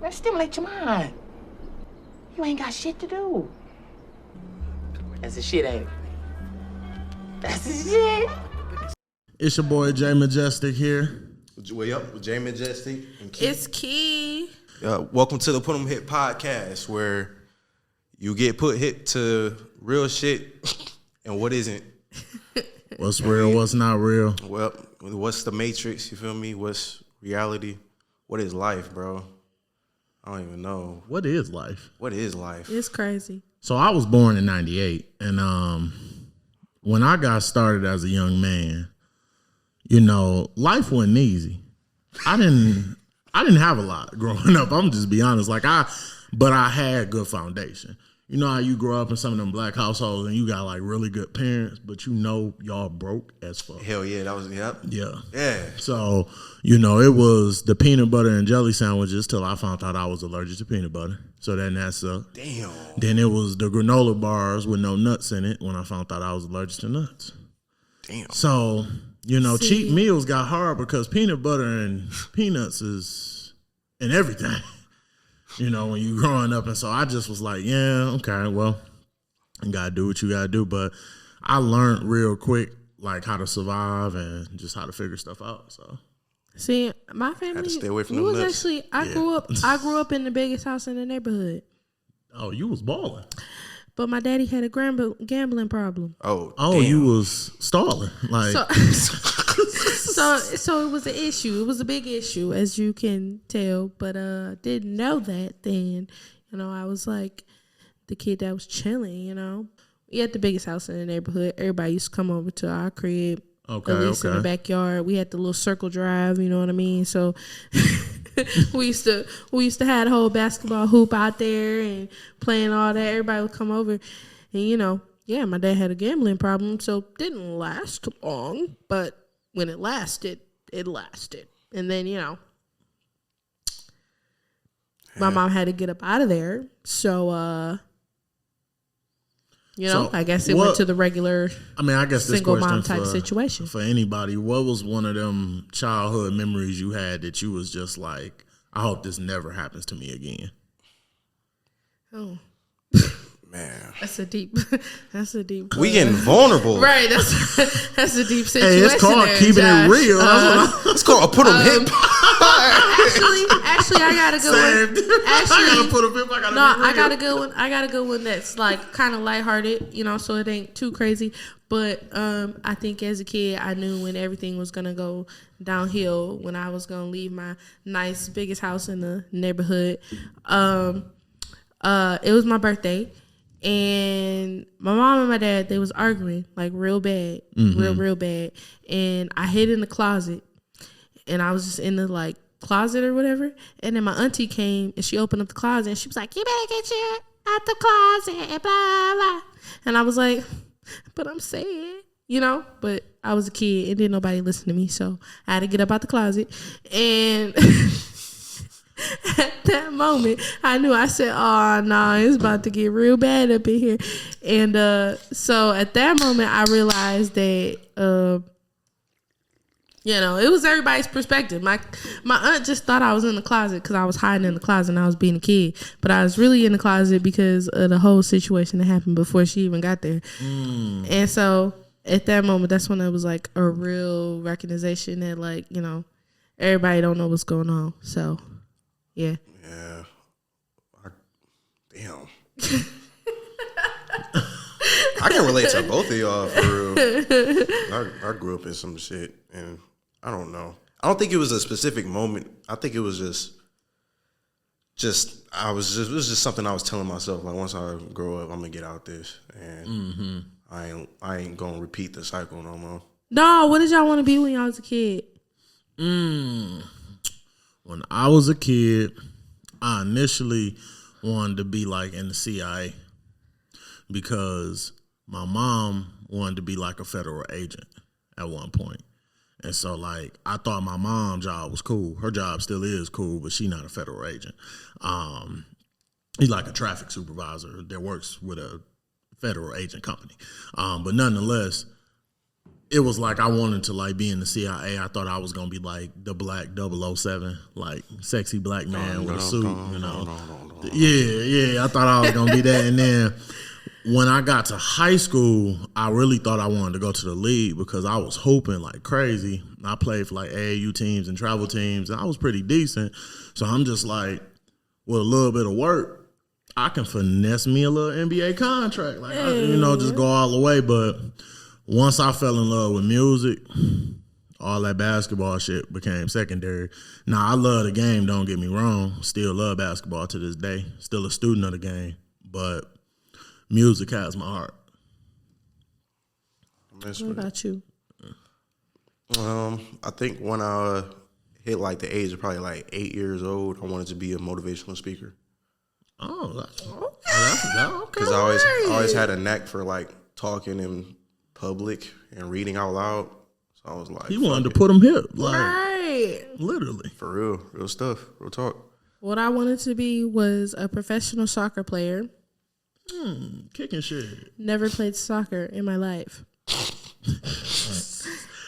Man, stimulate your mind. You ain't got shit to do. That's the shit, ain't it? That's the shit. It's your boy Jay Majestic here. Way up with Jay Majestic and Key. It's Key. Welcome to the Put 'em Hit podcast, where you get put hit to real shit and what isn't. What's real, what's not real. Well, what's the matrix, you feel me? What's reality? What is life, bro? I don't even know. What is life? What is life? It's crazy. So I was born in 98, and when I got started as a young man, you know, life wasn't easy. I didn't have a lot growing up. I'm just be honest. But I had good foundation. You know how you grow up in some of them black households and you got like really good parents, but you know y'all broke as fuck. Hell yeah, that was, yep. Yeah. Yeah. So, you know, it was the peanut butter and jelly sandwiches till I found out I was allergic to peanut butter. So then that sucked. Damn. Then it was the granola bars with no nuts in it when I found out I was allergic to nuts. Damn. So, you know, cheap meals got hard because peanut butter and peanuts is in everything. You know, when you growing up. And so I just was like, yeah, okay, well, you got to do what you got to do. But I learned real quick, like, how to survive and just how to figure stuff out. So, see, my family, had to stay away from we them was nuts. actually, I grew up in the biggest house in the neighborhood. Oh, you was balling. But my daddy had a gambling problem. Oh, damn. You was stalling. Like, so it was an issue. It was a big issue, as you can tell. But didn't know that then. You know, I was like the kid that was chilling. You know, we had the biggest house in the neighborhood. Everybody used to come over to our crib. Okay, at least in the backyard. We had the little circle drive. You know what I mean? So. we used to have a whole basketball hoop out there and playing all that. Everybody would come over, and you know, yeah, my dad had a gambling problem, so it didn't last long. But when it lasted, it lasted. And then you know, my mom had to get up out of there. So you know, I guess it went to the regular. I mean, I guess this single question mom type situation for anybody. What was one of them childhood memories you had that you was just like, I hope this never happens to me again? Oh, man, that's a deep. We getting vulnerable, right? That's a deep situation. Hey, it's called keeping it real. It's called Put 'em Hip. Actually, I got a good one. Actually, I gotta put a hip. I got a good one. I got a good one that's like kind of lighthearted, you know, so it ain't too crazy. But I think as a kid, I knew when everything was gonna go downhill, when I was gonna leave my nice biggest house in the neighborhood. It was my birthday, and my mom and my dad, they was arguing like real bad, real bad, and I hid in the closet, and I was just in the like closet or whatever, and then my auntie came and she opened up the closet and she was like, "You better get your out the closet," blah blah. And I was like, "But I'm sad," you know. But I was a kid and didn't nobody listen to me, so I had to get up out the closet. And at that moment, I knew. I said, "Oh no, it's about to get real bad up in here." And so at that moment, I realized that. You know, it was everybody's perspective. My aunt just thought I was in the closet because I was hiding in the closet and I was being a kid. But I was really in the closet because of the whole situation that happened before she even got there. And so at that moment, that's when it was like a real recognition that, like, you know, everybody don't know what's going on. So, yeah. Yeah. Damn. I can relate to both of y'all for real. I grew up in some shit, and I don't know. I don't think it was a specific moment. I think it was it was just something I was telling myself. Like, once I grow up, I'm gonna get out this, and I ain't gonna repeat the cycle no more. No, what did y'all want to be when y'all was a kid? When I was a kid, I initially wanted to be like in the CIA because my mom wanted to be like a federal agent at one point. And so, like, I thought my mom's job was cool. Her job still is cool, but she's not a federal agent. He's like a traffic supervisor that works with a federal agent company. But nonetheless, it was like I wanted to like be in the CIA. I thought I was gonna be like the black 007, like sexy black man with a suit, you know. Yeah. I thought I was gonna be that. And then when I got to high school, I really thought I wanted to go to the league because I was hooping like crazy. I played for like AAU teams and travel teams, and I was pretty decent. So I'm just like, with a little bit of work, I can finesse me a little NBA contract, like just go all the way. But once I fell in love with music, all that basketball shit became secondary. Now, I love the game, don't get me wrong. Still love basketball to this day. Still a student of the game. But music has my heart. What about you? I think when I hit like the age of probably like 8 years old, I wanted to be a motivational speaker. Oh, that's okay. Because I always had a knack for like talking in public and reading out loud. So I was like, he wanted to put him hip, like Right. literally. For real stuff, real talk. What I wanted to be was a professional soccer player. Kicking shit. Never played soccer in my life.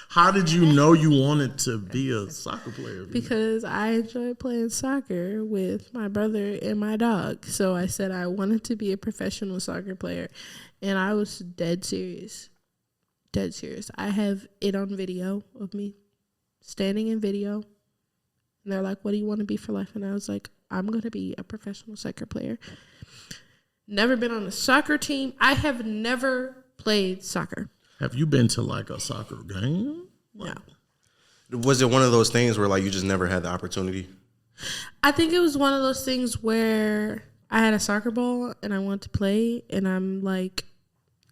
How did you know you wanted to be a soccer player? Because I enjoy playing soccer with my brother and my dog. So I said I wanted to be a professional soccer player. And I was dead serious. Dead serious. I have it on video of me standing in video. And they're like, what do you want to be for life? And I was like, I'm going to be a professional soccer player. Never been on a soccer team. I have never played soccer. Have you been to like a soccer game? No. Was it one of those things where like you just never had the opportunity? I think it was one of those things where I had a soccer ball and I wanted to play, and I'm like,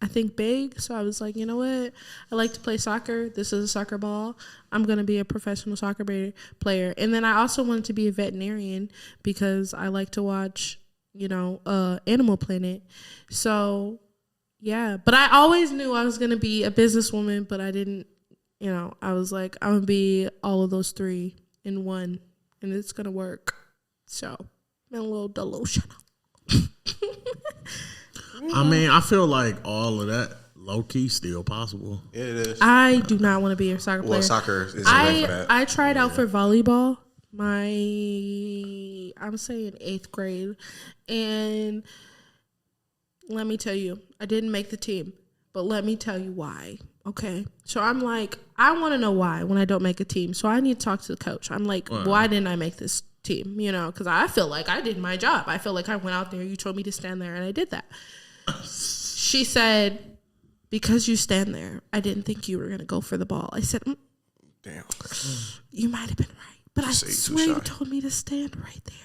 I think big. So I was like, you know what? I like to play soccer. This is a soccer ball. I'm going to be a professional soccer player. And then I also wanted to be a veterinarian because I like to watch, Animal Planet. So yeah, but I always knew I was going to be a businesswoman, but I didn't, I was like, I'm going to be all of those three in one, and it's going to work. So I'm a little delusional. I mean, I feel like all of that low-key still possible. Yeah, it is. I do not want to be a soccer player. Well, soccer is right for that. I tried out for volleyball I'm saying 8th grade, and let me tell you, I didn't make the team, but let me tell you why. Okay. So I'm like, I want to know why when I don't make a team. So I need to talk to the coach. I'm like, why didn't I make this team? Because I feel like I did my job. I feel like I went out there. You told me to stand there, and I did that. She said, because you stand there, I didn't think you were going to go for the ball. I said, damn. You might have been right. But I swear you told me to stand right there.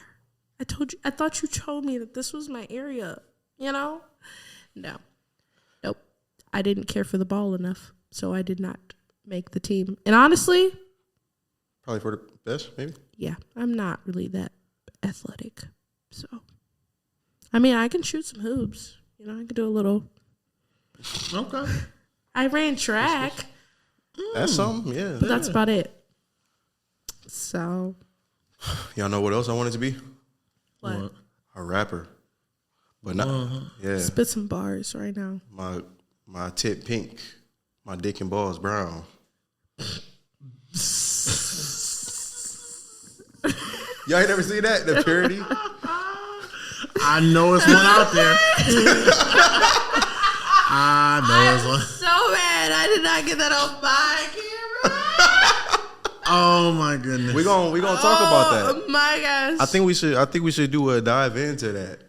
I thought you told me that this was my area, No. Nope. I didn't care for the ball enough, so I did not make the team. And honestly, probably for the best, maybe? Yeah, I'm not really that athletic. So, I mean, I can shoot some hoops. I can do a little. Okay. I ran track. That's something, yeah. But that's about it. So. Y'all know what else I wanted to be? What? A rapper. But not, yeah. Spit some bars right now. My tip pink, my dick and balls brown. Y'all ain't never seen that? The parody? I know it's one out there. I know it's one. So mad I did not get that on my camera. Oh my goodness. We gonna talk about that. Oh my gosh. I think we should do a dive into that.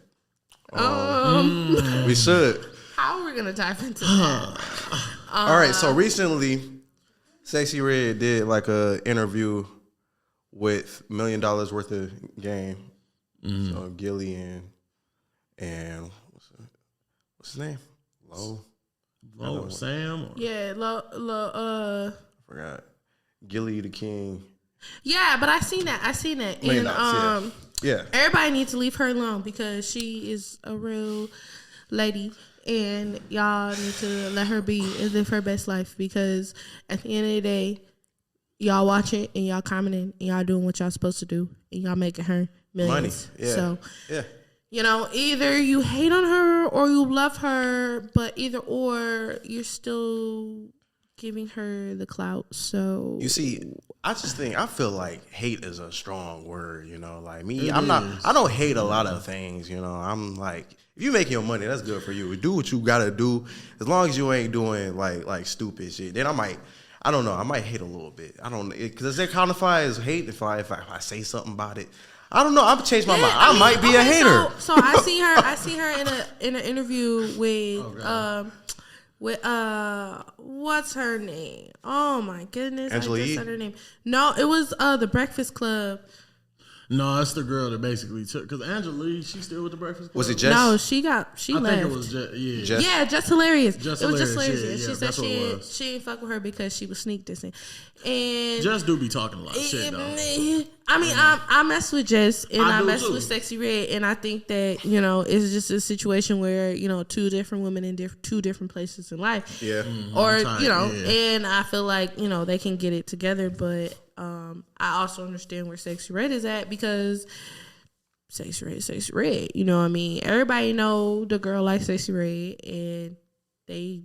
We should. How are we gonna dive into that? All right. So recently, Sexyy Red did like a interview with $1 million worth of game. So Gilly and what's his name? Sam. Yeah, I forgot. Gilly the King. Yeah, but I seen that. And yeah. Everybody needs to leave her alone because she is a real lady, and y'all need to let her be and live her best life, because at the end of the day, y'all watch it and y'all commenting and y'all doing what y'all supposed to do and y'all making her millions. Money. Yeah. So yeah. Either you hate on her or you love her, but either or, you're still giving her the clout. So You see, I feel like hate is a strong word, you know. Like me, I don't hate a lot of things, you know. I'm like, if you making your money, that's good for you. Do what you gotta do, as long as you ain't doing like stupid shit. Then I might hate a little bit. I don't, because they quantify as hate if I say something about it. I don't know. I've changed my mind. I might be a hater. So I see her in an interview with what's her name? Oh my goodness, Angela I just Yee? said her name. No, it was the Breakfast Club. No, that's the girl that basically took, because Angela Lee, she's still with the Breakfast Club. Was it Jess? No, she left. I think it was Jess? Yeah, just hilarious. It was just hilarious. Yeah, She said that's what it was. she didn't fuck with her because she was sneak dissing. And Jess do be talking a lot of shit, though. I mean, I mess with Jess and I mess too. with Sexyy Red, and I think that, you know, it's just a situation where, you know, two different women in two different places in life. Yeah. Or, you know, and I feel like, you know, they can get it together, but I also understand where Sexyy Red is at, because Sexyy Red, you know what I mean? Everybody know the girl like Sexyy Red, and they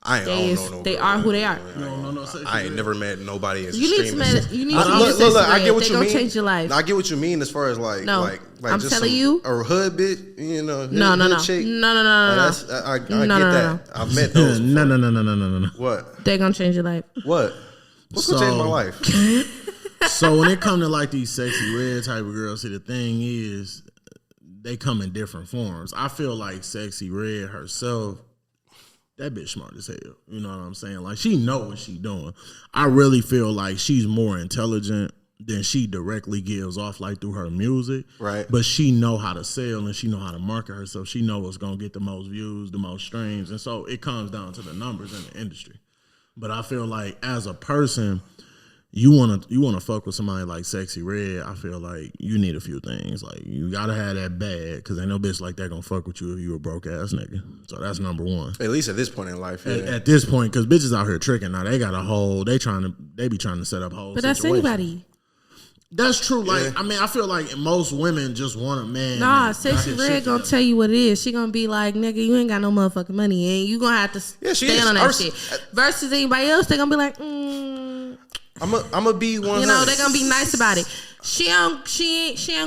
are who they are. I ain't never met nobody as You need extreme to as meet look, I get what they you gonna mean. change your life. I get what you mean as far as like I'm just telling you, a hood bitch, you know, no. chick. No. I get that. I've met those. No. What? They're gonna change your life. What? What's gonna change my life? So when it come to like these Sexyy Red type of girls, see, the thing is, they come in different forms. I feel like Sexyy Red herself, that bitch smart as hell. You know what I'm saying? Like, she know what she doing. I really feel like she's more intelligent than she directly gives off, like through her music. Right. But she know how to sell and she know how to market herself. She know what's gonna get the most views, the most streams, and so it comes down to the numbers in the industry. But I feel like as a person, you wanna fuck with somebody like Sexyy Red. I feel like you need a few things. Like, you gotta have that bag, because ain't no bitch like that gonna fuck with you if you a broke ass nigga. So that's number one. At least at this point in life. Yeah. At this point, because bitches out here tricking now. They got a whole. They be trying to set up whole. But that's situations. anybody. That's true. Like, I mean, I feel like most women just want a man. Nah, Sexyy Red gonna tell you what it is. She gonna be like, nigga, you ain't got no motherfucking money, and you gonna have to stand on that shit. Versus anybody else, they gonna be like, I'm gonna be one. You know, they're gonna be nice about it. She don't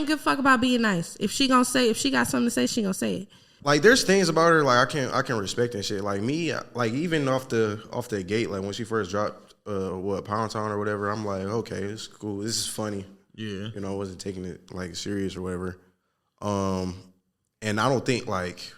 give a fuck about being nice. If she got something to say, she gonna say it. Like, there's things about her like I can respect and shit. Like me, like even off the gate, like when she first dropped Parenthood or whatever, I'm like, okay, it's cool. This is funny. Yeah. You know, I wasn't taking it like serious or whatever. And I don't think like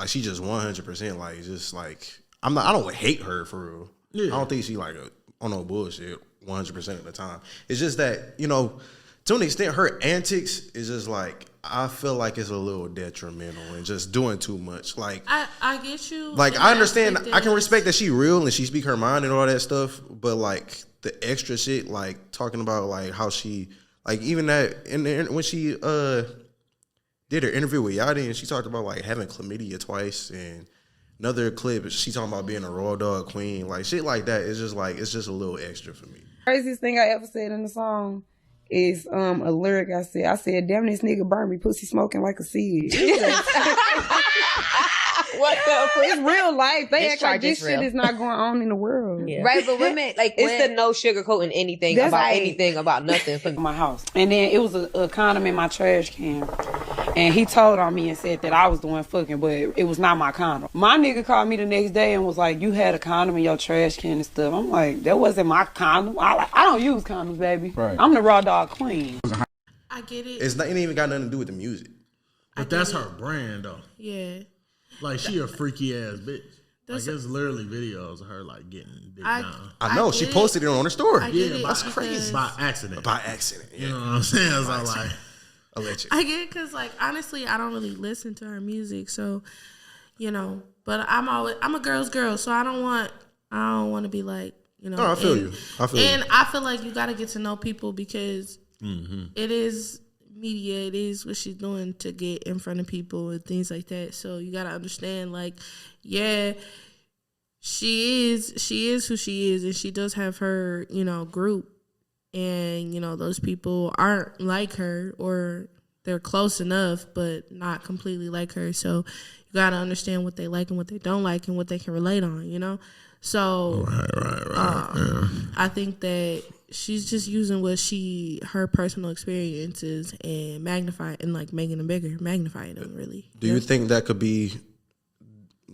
she just 100% like just like I don't hate her for real. Yeah. I don't think she like on no bullshit 100% of the time. It's just that, you know, to an extent, her antics is just like, I feel like it's a little detrimental and just doing too much. Like, I get you. Like, I understand, I can respect that she real and she speak her mind and all that stuff, but like the extra shit, like talking about like how she, like even that, when she did her interview with Yachty and she talked about like having chlamydia twice, and another clip, she talking about being a raw dog queen, like shit like that. It's just like, it's just a little extra for me. Craziest thing I ever said in the song is a lyric I said, damn, this nigga burn me, pussy smoking like a seed. What the fuck? It's real life. They act like this shit is not going on in the world. Yeah. Right, but women, like, it's the no sugarcoating anything about nothing. For my house. And then it was a condom in my trash can. And he told on me and said that I was the one fucking, but it was not my condom. My nigga called me the next day and was like, you had a condom in your trash can and stuff. I'm like, that wasn't my condom. I don't use condoms, baby. Right. I'm the raw dog queen. I get it. It ain't even got nothing to do with the music. But that's her brand, though. Yeah. Like, she a freaky ass bitch. Like, there's literally videos of her like getting dick down. I know, she posted it on her story. Yeah, that's crazy. By accident. Yeah. You know what I'm saying? So like, alleged. I get it, because like honestly, I don't really listen to her music, so you know. But I'm a girl's girl, so I don't want to be like, you know. No, I feel you. And I feel like you got to get to know people, because it is media, it is what she's doing to get in front of people and things like that. So you gotta understand, like, yeah, she is who she is, and she does have her, you know, group, and you know those people aren't like her, or they're close enough but not completely like her. So you gotta understand what they like and what they don't like and what they can relate on, you know. So Right. I think that she's just using her personal experiences and magnifying and like making them bigger, magnifying them really. Do you think that could be?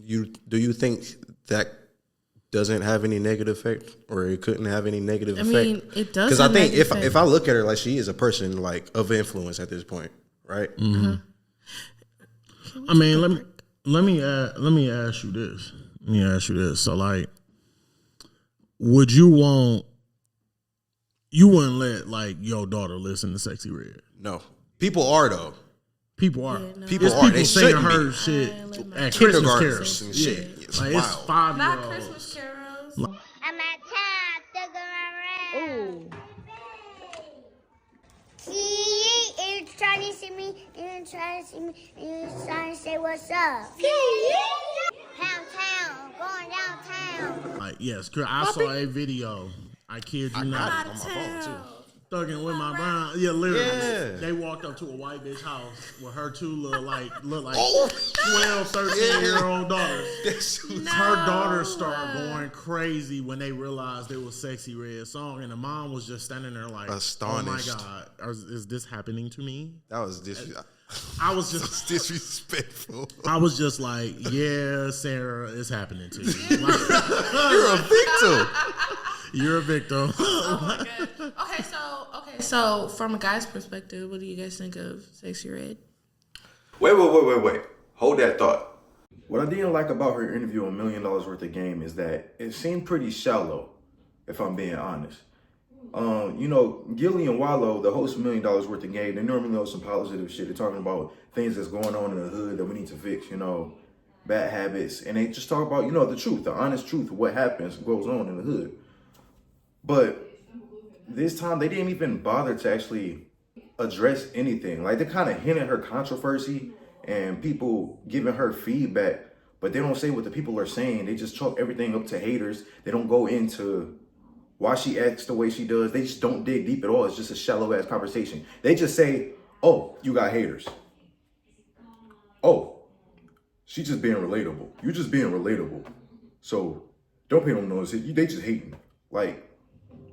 Do you think that doesn't have any negative effect, or it couldn't have any negative effect? I mean, it does. Because I think if I look at her, like, she is a person like of influence at this point, right? Mm-hmm. I mean, let me ask you this. So, like, would you wouldn't let like your daughter listen to Sexyy Red? No, people are though. People are. Yeah, no. People It's are. people They singing shouldn't her be. shit at Christmas Kindergartners carols and shit. It's like wild. it's 5-year-olds. Not Christmas carols. I'm at town, looking around. It's trying to see me, and trying to see me, and trying to say what's up. Downtown, going downtown. Like, yes, I saw a video. I kid you not. On my phone too. Thugging with my brown. Yeah, literally. Yeah. They walked up to a white bitch house with her two look like 12, 13-year-old daughters. Her daughters started going crazy when they realized it was Sexyy Red song, and the mom was just standing there like, astonished. "Oh my god, is this happening to me?" That was disrespectful. I was just disrespectful. I was just like, "Yeah, Sarah, it's happening to you. Like, You're a victim. you're a victim." Oh my god. So from a guy's perspective, what do you guys think of Sexyy Red? Wait. Hold that thought. What I didn't like about her interview on $1 Million Worth of Game is that it seemed pretty shallow, if I'm being honest. Gilly and Wallow, the host of $1 Million Worth of Game, they normally know some positive shit. They're talking about things that's going on in the hood that we need to fix, bad habits. And they just talk about, the truth, the honest truth of what goes on in the hood. But this time, they didn't even bother to actually address anything. Like, they kind of hinted her controversy and people giving her feedback, but they don't say what the people are saying. They just chalk everything up to haters. They don't go into why she acts the way she does. They just don't dig deep at all. It's just a shallow-ass conversation. They just say, oh, you got haters. Oh, she's just being relatable. You're just being relatable. So don't pay no notice. They just hating. Like,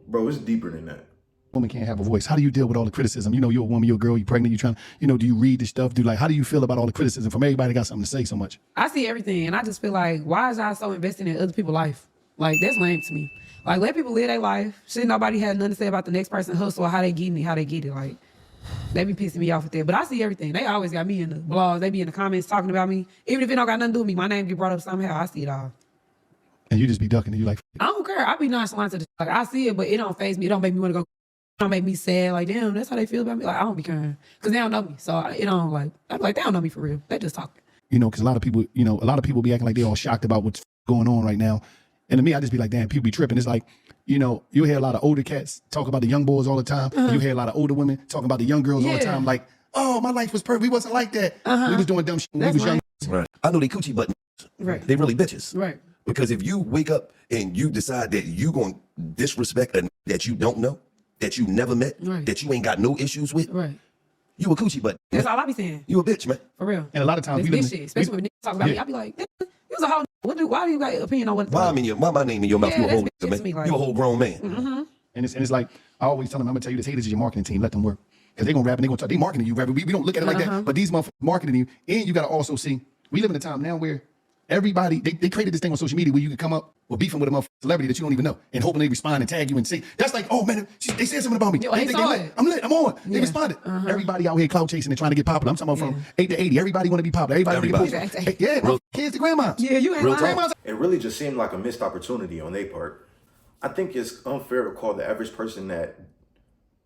bro, it's deeper than that. Woman can't have a voice. How do you deal with all the criticism? You're a woman, you're a girl, you're pregnant, you're trying, do you read the stuff? How do you feel about all the criticism from everybody that got something to say so much? I see everything, and I just feel like, why is y'all so invested in other people's life? Like, that's lame to me. Like, let people live their life. Shit, nobody had nothing to say about the next person's hustle or how they get it. Like, they be pissing me off with that. But I see everything. They always got me in the blogs. They be in the comments talking about me. Even if it don't got nothing to do with me, my name get brought up somehow. I see it all. And you just be ducking and you like, I don't care. I be nonchalant to the like, I see it, but it don't faze me. It don't make me want to go. It don't make me sad. Like, damn, that's how they feel about me. Like, I don't be caring. Because they don't know me. So it don't like, I'm like, they don't know me for real. They just talking. Because a lot of people be acting like they're all shocked about what's going on right now. And to me, I just be like, damn, people be tripping. It's like, you hear a lot of older cats talk about the young boys all the time. You hear a lot of older women talking about the young girls all the time. Like, oh, my life was perfect. We wasn't like that. We was doing dumb shit when we was young. Right. I know they coochie buttons. Right. They really bitches. Right. Because if you wake up and you decide that you going to disrespect a that you don't know, that you never met, that you ain't got no issues with, you a coochie button. That's all I be saying. You a bitch, man. For real. And a lot of times, this shit, especially when niggas talk about me, I be like, you was a whole. Why do you got an opinion on what? Why my name in your mouth? You a whole man. Me, like, you a whole grown man. Mm-hmm. And it's like I always tell them, I'm gonna tell you, this haters is your marketing team. Let them work because they gonna rap and they gonna talk. They marketing you, rapper. We don't look at it like that, but these motherfuckers marketing you. And you gotta also see, we live in a time now where everybody they created this thing on social media where you can come up with beefing with a motherfucking celebrity that you don't even know and hoping they respond and tag you and say that's like, oh man, they said something about me. Yo, they think I'm lit. I'm on. They responded. Everybody out here cloud chasing and trying to get popular. I'm talking about from 8 to 80. Everybody want to be popular. Everybody want to get popular. Yeah, kids to grandmas. Yeah, you ain't lying. It really just seemed like a missed opportunity on their part. I think it's unfair to call the average person that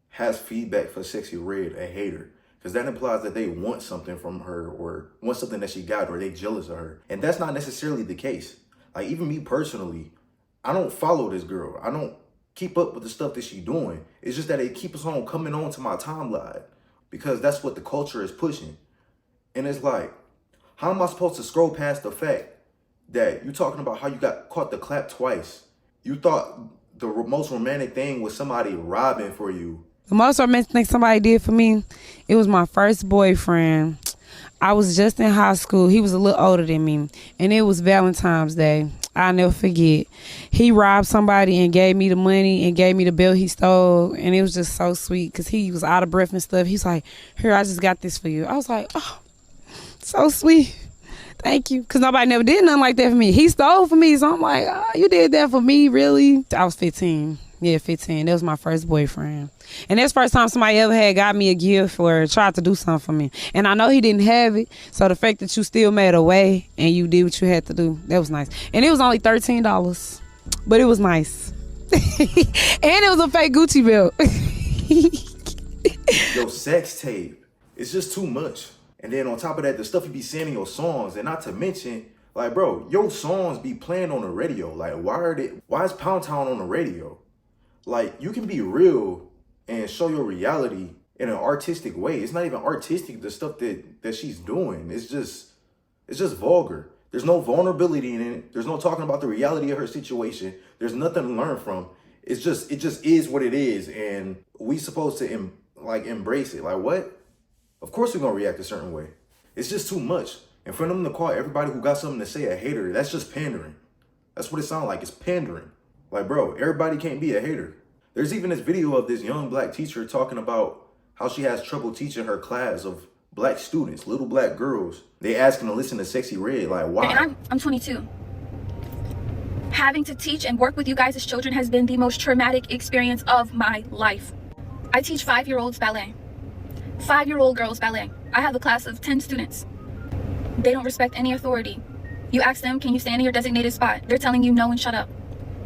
has feedback for Sexyy Red a hater. Because that implies that they want something from her or want something that she got or they jealous of her. And that's not necessarily the case. Like, even me personally, I don't follow this girl. I don't keep up with the stuff that she's doing. It's just that it keeps on coming on to my timeline because that's what the culture is pushing. And it's like, how am I supposed to scroll past the fact that you're talking about how you got caught the clap twice? You thought the most romantic thing was somebody robbing for you. The most romantic thing somebody did for me, it was my first boyfriend. I was just in high school. He was a little older than me. And it was Valentine's Day. I'll never forget. He robbed somebody and gave me the money and gave me the belt he stole. And it was just so sweet because he was out of breath and stuff. He's like, here, I just got this for you. I was like, oh, so sweet. Thank you. Because nobody never did nothing like that for me. He stole for me. So I'm like, oh, you did that for me, really? I was 15. Yeah, 15. That was my first boyfriend. And that's the first time somebody ever had got me a gift or tried to do something for me. And I know he didn't have it. So the fact that you still made a way and you did what you had to do, that was nice. And it was only $13. But it was nice. And it was a fake Gucci belt. Yo, sex tape. It's just too much. And then on top of that, the stuff you be saying in your songs, and not to mention, like, bro, your songs be playing on the radio. Like, why is Pound Town on the radio? Like, you can be real and show your reality in an artistic way. It's not even artistic, the stuff that she's doing. It's just vulgar. There's no vulnerability in it. There's no talking about the reality of her situation. There's nothing to learn from. It just is what it is. And we supposed to embrace it. Like, what? Of course we're going to react a certain way. It's just too much. And for them to call everybody who got something to say a hater, that's just pandering. That's what it sounds like. It's pandering. Like, bro, everybody can't be a hater. There's even this video of this young black teacher talking about how she has trouble teaching her class of black students, little black girls. They asking to listen to Sexyy Red. Like, why? And I'm 22. Having to teach and work with you guys as children has been the most traumatic experience of my life. I teach 5-year-olds ballet. 5-year-old girls ballet. I have a class of 10 students. They don't respect any authority. You ask them, can you stand in your designated spot? They're telling you no and shut up.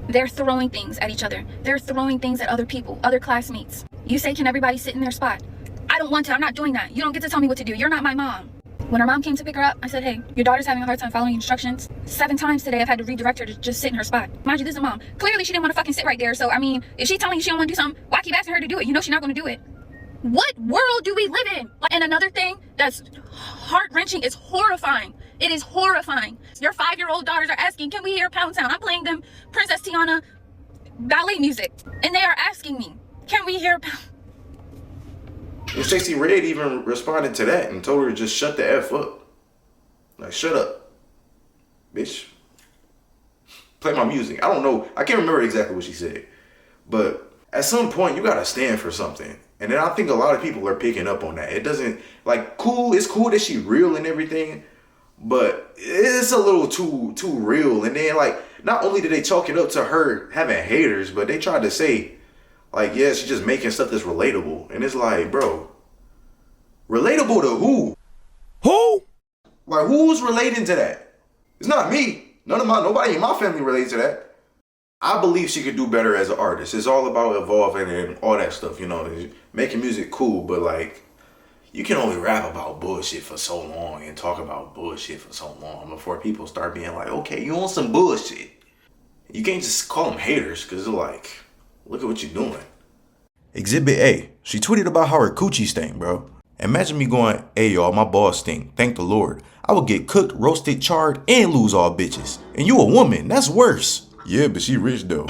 They're throwing things at each other. They're throwing things at other people, other classmates. You say, can everybody sit in their spot? I don't want to. I'm not doing that. You don't get to tell me what to do. You're not my mom. When her mom came to pick her up, I said, hey, your daughter's having a hard time following instructions. 7 times today I've had to redirect her to just sit in her spot. Mind you, this is a mom. Clearly she didn't want to fucking sit right there. So, I mean, if she's telling you she don't want to do something, why keep asking her to do it? You know she's not going to do it. What world do we live in? And another thing that's heart-wrenching is horrifying. It is horrifying. Your 5-year-old daughters are asking, can we hear Pound Town? I'm playing them Princess Tiana ballet music. And they are asking me, can we hear Pound? And Sexyy Red even responded to that and told her to just shut the F up. Like, shut up, bitch. Play my music. I don't know. I can't remember exactly what she said. But at some point, you got to stand for something. And then I think a lot of people are picking up on that. It doesn't, like, cool. It's cool that she's real and everything. But it's a little too real. And then, like, not only did they chalk it up to her having haters, but they tried to say, like, yeah, she's just making stuff that's relatable. And it's like, bro, relatable to who? Who? Like, who's relating to that? It's not me. Nobody in my family relates to that. I believe she could do better as an artist. It's all about evolving and all that stuff, you know. Making music cool, but, like, you can only rap about bullshit for so long and talk about bullshit for so long before people start being like, okay, you on some bullshit. You can't just call them haters because they're like, look at what you're doing. Exhibit A. She tweeted about how her coochie stank, bro. Imagine me going, hey y'all, my balls stink. Thank the Lord. I would get cooked, roasted, charred, and lose all bitches. And you a woman. That's worse. Yeah, but she rich though.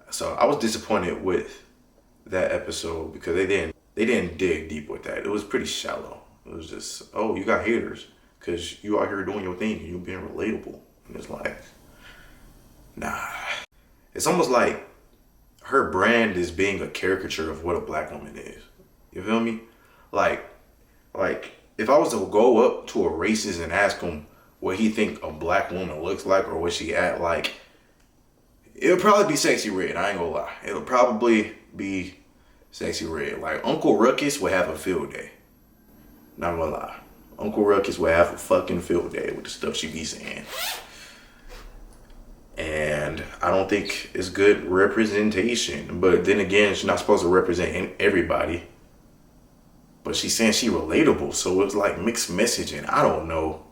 So I was disappointed with that episode because they didn't dig deep with that. It was pretty shallow. It was just, oh, you got haters because you out here doing your thing and you being relatable. And it's like, nah. It's almost like her brand is being a caricature of what a black woman is. You feel me? Like if I was to go up to a racist and ask him what he think a black woman looks like or what she act like, it'll probably be Sexyy Red. I ain't gonna lie. It'll probably be Sexyy Red. Like, Uncle Ruckus would have a field day. Not gonna lie. Uncle Ruckus would have a fucking field day with the stuff she be saying. And I don't think it's good representation. But then again, she's not supposed to represent everybody. But she's saying she relatable. So it's like mixed messaging. I don't know.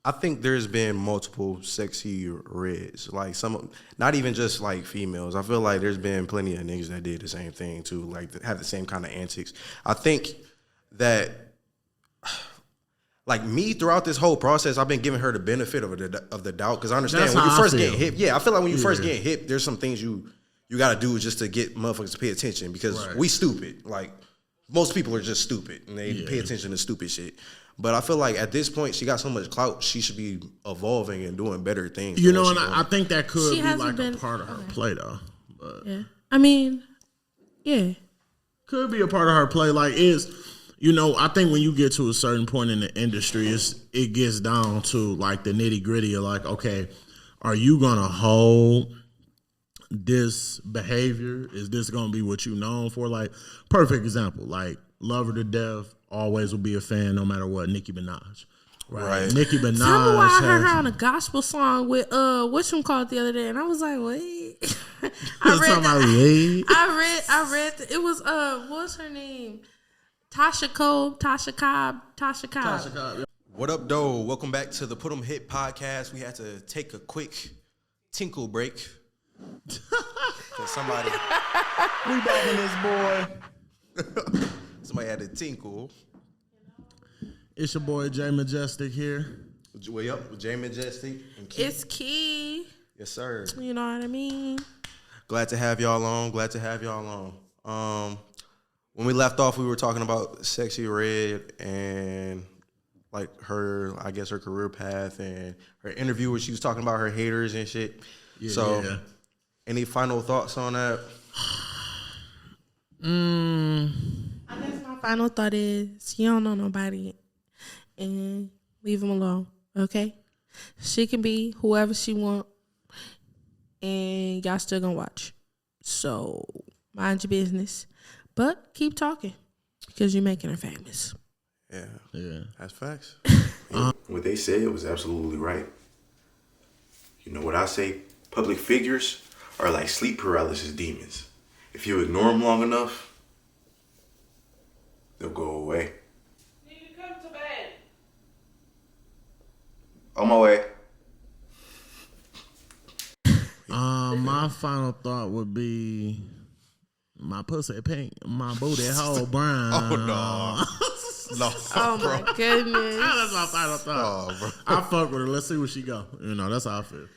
I think there's been multiple Sexyy Reds, like some, not even just like females. I feel like there's been plenty of niggas that did the same thing too, like that have the same kind of antics. I think that, like me, throughout this whole process, I've been giving her the benefit of the doubt because I understand That's when you how I first feel. get hip. Yeah, I feel like when you first get hip, there's some things you got to do just to get motherfuckers to pay attention because we stupid. Like, most people are just stupid and they pay attention to stupid shit. But I feel like at this point, she got so much clout, she should be evolving and doing better things. You know, and I think that could be like a part of her play, though. But yeah. I mean, yeah. Could be a part of her play. Like, you know, I think when you get to a certain point in the industry, it gets down to, like, the nitty-gritty of, like, okay, are you going to hold this behavior? Is this going to be what you're known for? Like, perfect example, like, love her to death, always will be a fan no matter what, Nicki Minaj. Right. Nicki Minaj. Tell me why I heard her on a gospel song with whatchamacallit the other day, and I was like, wait. I read it was what's her name? Tasha Cobb. What up, though? Welcome back to the Put 'em Hit podcast. We had to take a quick tinkle break. Somebody we back in this boy. Somebody had to tinkle. It's your boy Jay Majestic here. Way up with Jay Majestic and Key. It's Key. Yes, sir. You know what I mean? Glad to have y'all on. When we left off, we were talking about Sexyy Red and like her, I guess her career path and her interview where she was talking about her haters and shit. Yeah, any final thoughts on that? I guess my final thought is you don't know nobody and leave them alone, okay? She can be whoever she want and y'all still gonna watch. So mind your business. But keep talking because you're making her famous. Yeah. That's facts. What they said was absolutely right. You know what I say? Public figures are like sleep paralysis demons. If you ignore them long enough, they'll go away. Need to come to bed. On my way. My final thought would be my pussy pink, my booty hole brown. Oh no. No, oh bro. My goodness. That's my final thought. Oh, bro. I fuck with her. Let's see where she go. You know, that's how I feel.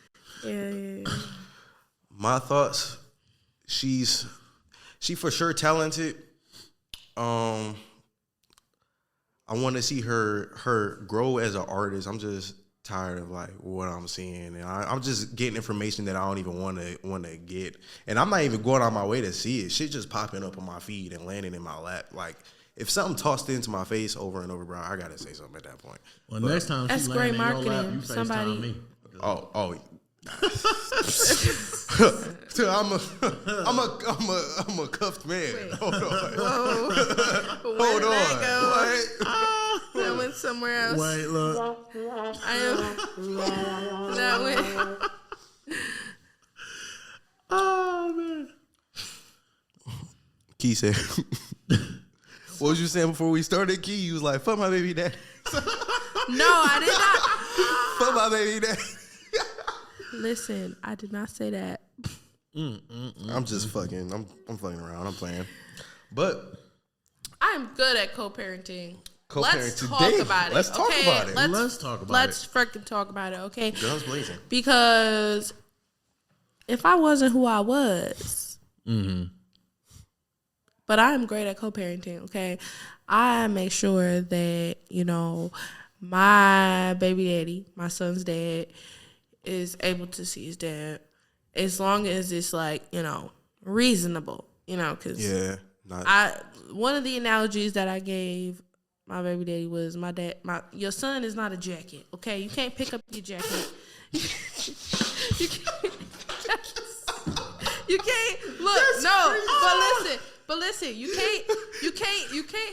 Yeah. My thoughts, she for sure talented. I want to see her grow as an artist. I'm just tired of like what I'm seeing, and I'm just getting information that I don't even want to get, and I'm not even going on my way to see it. Shit just popping up on my feed and landing in my lap. Like if something tossed into my face over and over, bro, I gotta say something at that point. Well, next time that's she great land in your lap, marketing. you Somebody. FaceTime me. Oh. I'm a cuffed man. Wait. Hold on. Whoa. Hold on. What? That went somewhere else. Wait, look. I am. That went. Oh man. Key said. What was you saying before we started, Key? You was like, "Fuck my baby daddy." No, I did not. Fuck my baby daddy. Listen, I did not say that. I'm just fucking. I'm fucking around. I'm playing. But I'm good at co-parenting. Let's talk today. about it. Let's talk about it. Let's talk about it. Let's freaking talk about it, okay? Guns blazing. Because if I wasn't who I was, but I am great at co-parenting, okay? I make sure that, you know, my baby daddy, my son's dad, is able to see his dad as long as it's like, you know, reasonable, you know, because one of the analogies that I gave my baby daddy was your son is not a jacket, okay? You can't pick up your jacket. You can't look. That's crazy. But listen. You can't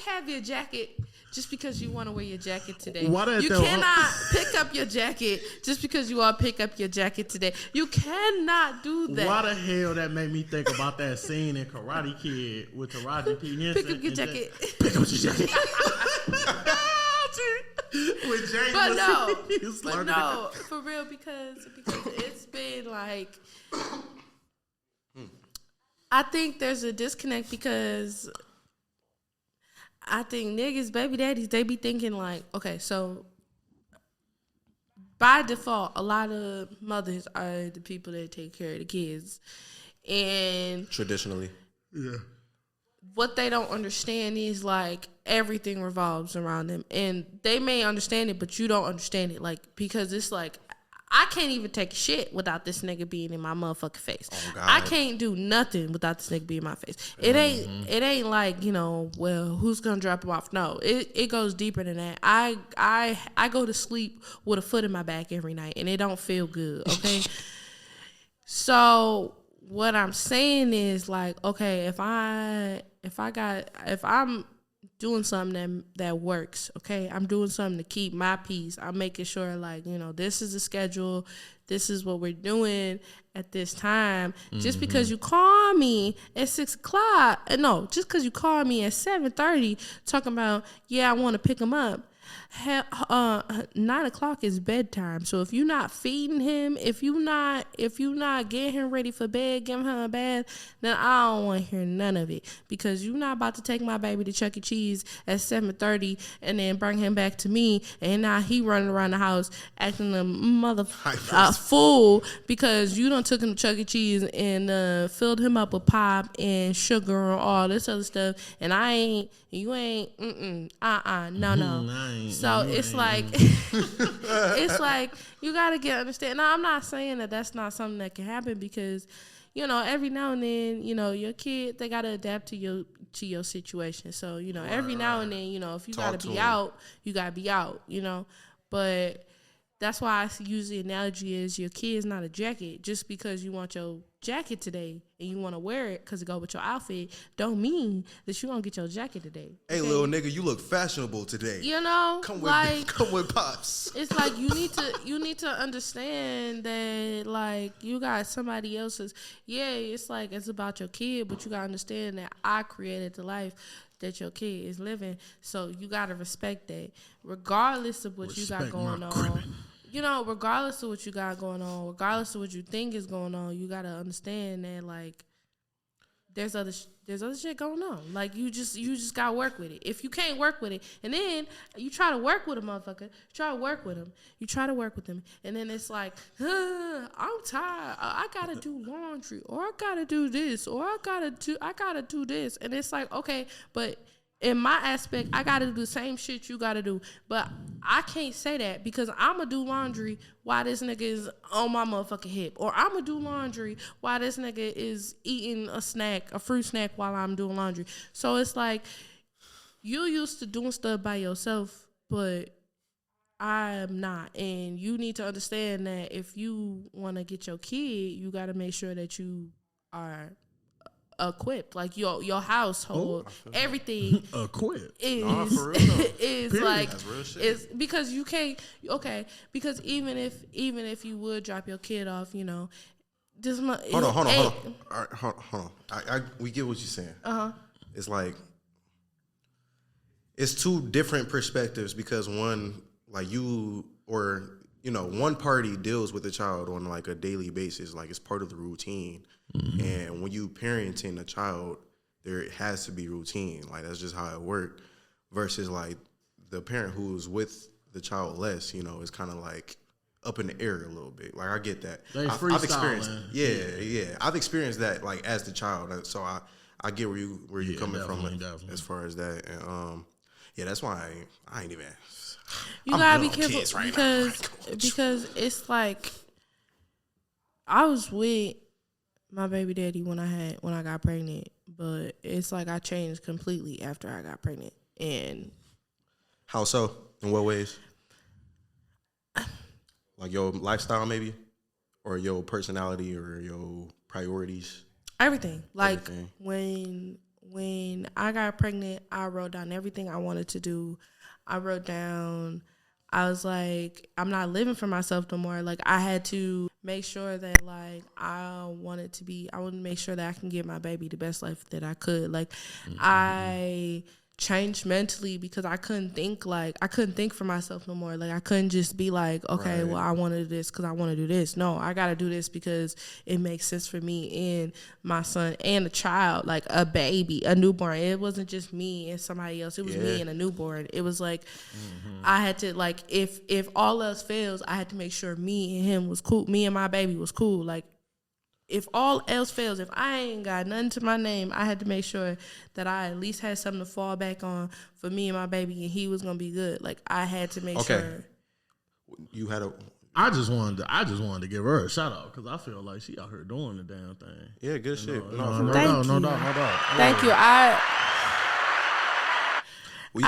have your jacket just because you want to wear your jacket today. You cannot pick up your jacket just because you want to pick up your jacket today. You cannot do that. Why the hell that made me think about that scene in Karate Kid with Taraji P. Henson? Pick up your jacket. Pick up your jacket. With James but no, for real, because it's been like, I think there's a disconnect because I think niggas, baby daddies, they be thinking like, okay, so by default, a lot of mothers are the people that take care of the kids. And traditionally. Yeah. what they don't understand is like everything revolves around them, and they may understand it, but you don't understand it, like because it's like I can't even take a shit without this nigga being in my motherfucking face. Oh, God. I can't do nothing without this nigga being in my face. It ain't like, you know, well, who's gonna drop him off? No, it goes deeper than that. I go to sleep with a foot in my back every night, and it don't feel good. Okay, so what I'm saying is like, okay, if I'm doing something that works, okay? I'm doing something to keep my peace. I'm making sure, like, you know, this is the schedule. This is what we're doing at this time. Just because you call me at 6 o'clock, no, just because you call me at 7:30 talking about, yeah, I want to pick him up. 9 o'clock is bedtime. So if you're not feeding him, if you not getting him ready for bed, giving him a bath, then I don't want to hear none of it, because you're not about to take my baby to Chuck E. Cheese at 7:30 and then bring him back to me, and now he running around the house acting a fool because you done took him to Chuck E. Cheese and filled him up with pop and sugar and all this other stuff, and you ain't no. So it's like it's like you gotta understand. Now I'm not saying that that's not something that can happen, because you know every now and then, you know, your kid, they gotta adapt to your situation. So you know every now and then, you know, if you gotta be out, you gotta be out. You know, but that's why I use the analogy is your kid's not a jacket. Just because you want your jacket today and you want to wear it because it go with your outfit, don't mean that you gonna get your jacket today. Hey, okay? Little nigga, you look fashionable today. You know, come with pops. It's like you need to understand that, like, you got somebody else's. Yeah, it's like it's about your kid, but you gotta understand that I created the life that your kid is living, so you gotta respect that, regardless of what you got going on. You know, regardless of what you got going on, regardless of what you think is going on, you gotta understand that, like, there's other shit going on. Like, you just gotta work with it. If you can't work with it, and then you try to work with a motherfucker, you try to work with him, and then it's like, I'm tired. I gotta do laundry, or I gotta do this, or I gotta do this, and it's like, okay, but in my aspect, I gotta do the same shit you gotta do, but I can't say that because I'm gonna do laundry while this nigga is on my motherfucking hip, or I'm gonna do laundry while this nigga is eating a fruit snack while I'm doing laundry. So it's like, you used to doing stuff by yourself, but I'm not, and you need to understand that if you want to get your kid, you gotta make sure that you are equipped, like your household, everything equipped is like, it's because you can't, because even if you would drop your kid off, you know, this hold on. All right, hold on. We get what you're saying. It's like, it's two different perspectives, because one, like, you, or you know, one party deals with the child on like a daily basis, like it's part of the routine. And when you parenting a child, there has to be routine. Like, that's just how it works. Versus like the parent who's with the child less, you know, is kind of like up in the air a little bit. Like, I get that. I've experienced, I've experienced that, like, as the child. So I get where you're coming from, like, as far as that. And that's why I ain't even. You gotta be careful because it's like, I was with my baby daddy when I got pregnant, but it's like I changed completely after I got pregnant. And how so? In what ways? Like your lifestyle, maybe, or your personality, or your priorities. Everything. Like when I got pregnant, I wrote down everything I wanted to do. I was like, I'm not living for myself no more. Like, I had to make sure that, like, I wanted to make sure that I can give my baby the best life that I could. Like, I changed mentally because I couldn't think for myself no more. Like, I couldn't just be like, okay, well, I want to do this because I want to do this. No, I got to do this because it makes sense for me and my son and a child, like a baby, a newborn. It wasn't just me and somebody else. It was me and a newborn. It was like, I had to, like, if all else fails, I had to make sure me and him was cool. Me and my baby was cool. Like, if all else fails, if I ain't got nothing to my name, I had to make sure that I at least had something to fall back on for me and my baby, and he was gonna be good. Like I had to make sure. You had a. I just wanted to give her a shout out because I feel like she out here doing the damn thing. Yeah, good shit. No doubt. Thank you. We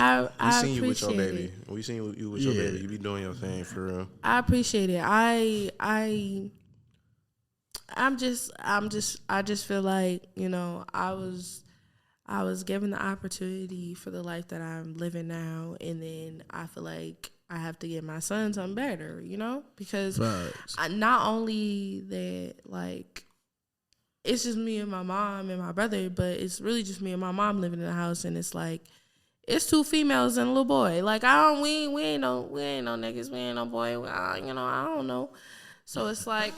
seen you with your appreciate baby. it. We seen you with your baby. You be doing your thing for real. I appreciate it. I just feel like, you know, I was given the opportunity for the life that I'm living now, and then I feel like I have to give my son something better, you know, because not only that, like, it's just me and my mom and my brother, but it's really just me and my mom living in the house, and it's like, it's 2 females and a little boy. Like, we ain't no niggas, we ain't no boy, you know, I don't know. So it's like,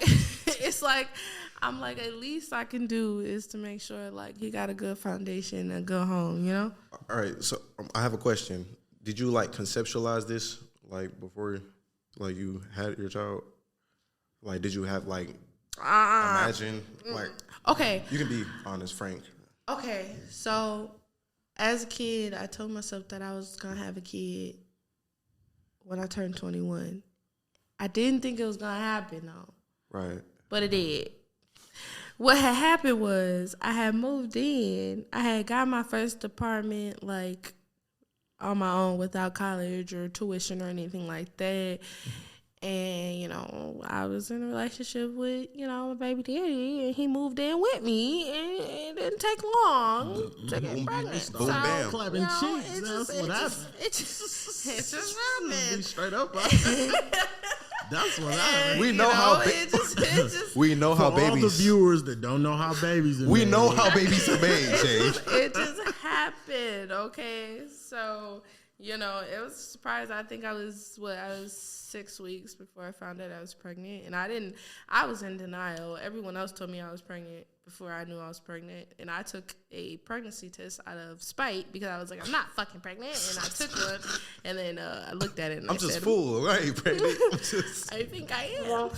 I'm like, at least I can do is to make sure, like, he got a good foundation, a good home, you know? All right, so I have a question. Did you, like, conceptualize this, like, before, like, you had your child? Like, did you have, like, imagine, like... Okay. You can be honest, frank. Okay, so as a kid, I told myself that I was going to have a kid when I turned 21. I didn't think it was going to happen, though. Right. But it did. What had happened was I had moved in. I had got my first apartment, like, on my own without college or tuition or anything like that. And, you know, I was in a relationship with, you know, my baby daddy, and he moved in with me, and it didn't take long to get pregnant. Boom, bam. Clapping cheeks. It just happened. Be straight up. That's what happened. We know how we know how babies. For all the viewers that don't know how babies are made. We know how babies are made, Jay. It just happened, okay? So, you know, it was a surprise. I think I was 6 weeks before I found out I was pregnant. And I was in denial. Everyone else told me I was pregnant before I knew I was pregnant. And I took a pregnancy test out of spite because I was like, I'm not fucking pregnant. And I took one. And then I looked at it and I'm just full, right? Pregnant. I think I am.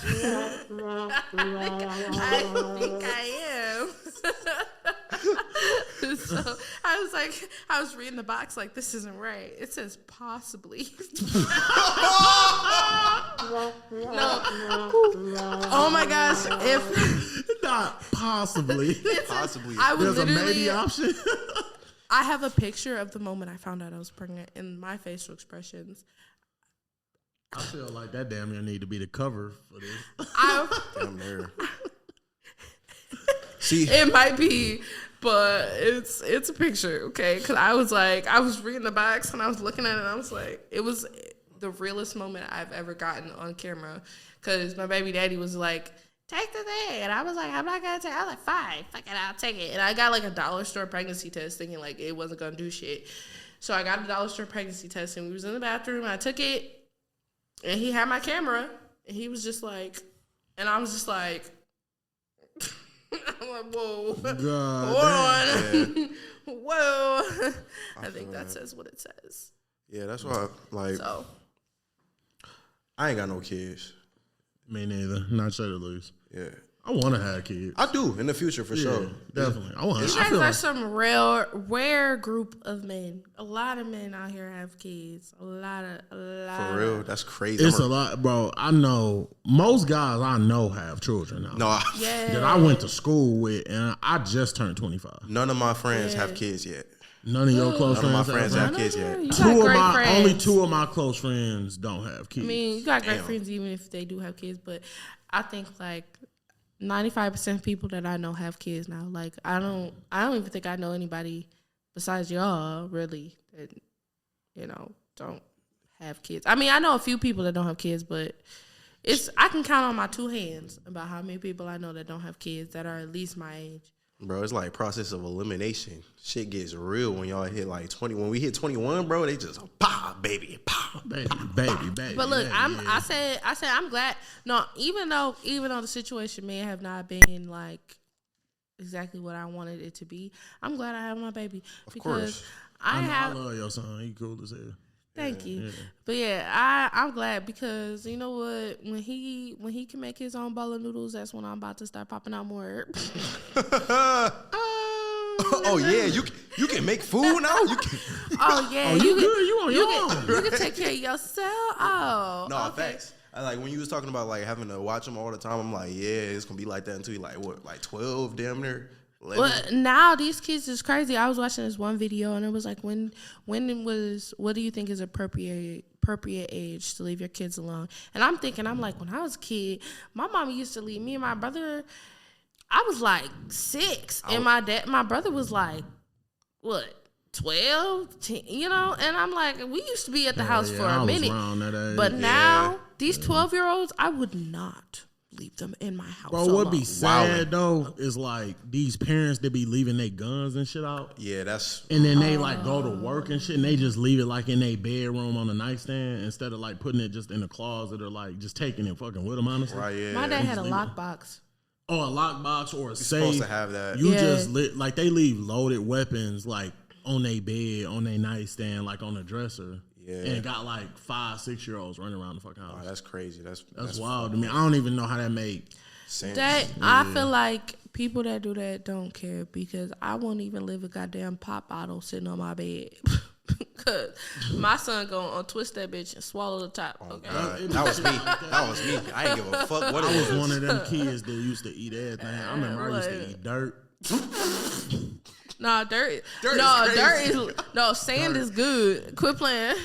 I think I am. So I was reading the box like, this isn't right. It says possibly. No. Oh my gosh. If not possibly. I would There's a literally, maybe option. I have a picture of the moment I found out I was pregnant and my facial expressions. I feel like that damn near need to be the cover for this. Damn near. See, it might be, but it's a picture, okay? Because I was reading the box and I was looking at it and I was like, it was the realest moment I've ever gotten on camera. Because my baby daddy was like, take the thing. And I was like, I'm not going to take it. I was like, fine, fuck it, I'll take it. And I got like a dollar store pregnancy test thinking like it wasn't going to do shit. So I got a dollar store pregnancy test and we was in the bathroom and I took it and he had my camera and he was just like, and I was just like, I'm like, whoa, hold on. Yeah. Whoa. I think that says what it says. Yeah, that's why, like, so. I ain't got no kids. Me neither. Not sure to lose. Yeah. I want to have kids. I do in the future for sure. Definitely. You guys are some rare group of men. A lot of men out here have kids. A lot. For real, that's crazy. It's a lot, bro. I know most guys I know have children now. No, that I went to school with, and I just turned 25. None of my friends have kids yet. None of your close friends. None of my friends have kids yet. Only 2 of my close friends don't have kids. I mean, you got great friends even if they do have kids, but I think like 95% of people that I know have kids now. Like I don't even think I know anybody besides y'all really that, you know, don't have kids. I mean, I know a few people that don't have kids, but I can count on my 2 hands about how many people I know that don't have kids that are at least my age. Bro, it's like process of elimination. Shit gets real when y'all hit like 20. When we hit 21, bro, they just baby. But look, I said I'm glad. No, even though the situation may have not been like exactly what I wanted it to be, I'm glad I have my baby of course. I love your son. He cool as hell. Thank you. But yeah, I'm glad because you know what? When he can make his own bowl of noodles, that's when I'm about to start popping out more. Oh yeah, you can make food now. You can. Oh yeah, you can take care of yourself. Oh, no, okay. thanks. I like when you was talking about like having to watch them all the time. I'm like, yeah, it's gonna be like that until you like what, like 12, damn near. 11? Well, now these kids is crazy. I was watching this one video and it was like, what do you think is appropriate age to leave your kids alone? And I'm like, when I was a kid, my mama used to leave me and my brother. I was like 6, and my brother was like, what, 12, 10, you know? And I'm like, we used to be at the house for a minute. But now, these 12-year-olds, I would not leave them in my house. Bro, what be sad though is like these parents that be leaving their guns and shit out. Yeah, that's. And then they like go to work and shit, and they just leave it like in their bedroom on the nightstand instead of like putting it just in the closet or like just taking it fucking with them. Honestly, right? Yeah. My dad had a lockbox. Oh, a lockbox or a safe. Supposed to have that. You just like they leave loaded weapons like on their bed, on their nightstand, like on the dresser. Yeah. And got like 5, 6-year-olds running around the fucking house. Oh, that's crazy. That's wild to me. I don't even know how that make sense. I feel like people that do that don't care because I won't even leave a goddamn pop bottle sitting on my bed. Because my son gonna twist that bitch and swallow the top. Oh, okay. That was me. I ain't give a fuck what it was. I was one of them kids that used to eat everything. I remember I used to eat dirt. Nah, dirt. Sand is good. Quit playing.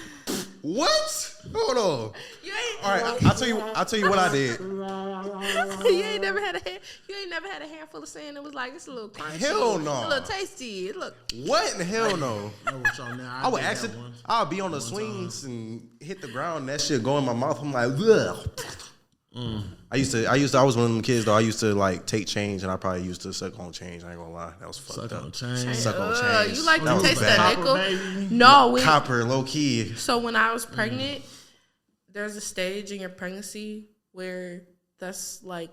What? Hold on. All right, I'll tell you what I did. You ain't never had a handful of sand that was like it's a little crunchy. Hell no. A little tasty. Look. What in the hell no? I would actually. I'll be on the swings and hit the ground and that shit go in my mouth. I'm like, ugh. I was one of them kids though. I used to like take change and I probably used to suck on change. I ain't gonna lie, that was fucked up. Suck on change. You like to taste that nickel? No, copper, low key. So when I was pregnant, there's a stage in your pregnancy where that's like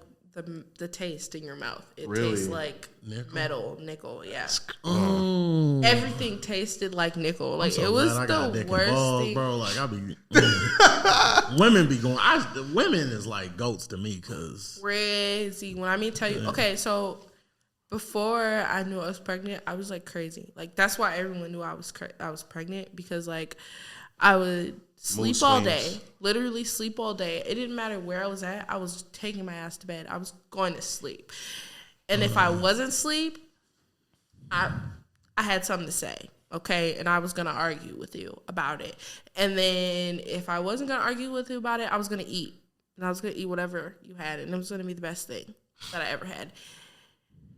the taste in your mouth. It tastes like nickel. Yeah. Everything tasted like nickel. Like it was the worst thing, bro. Like I be women be going. Women is like goats to me because crazy. When I tell you, okay, so before I knew I was pregnant, I was like crazy. Like that's why everyone knew I was pregnant because like I would sleep all day, literally sleep all day. It didn't matter where I was at. I was taking my ass to bed. I was going to sleep. And if I wasn't asleep, I had something to say, okay? And I was going to argue with you about it. And then if I wasn't going to argue with you about it, I was going to eat. And I was going to eat whatever you had. And it was going to be the best thing that I ever had.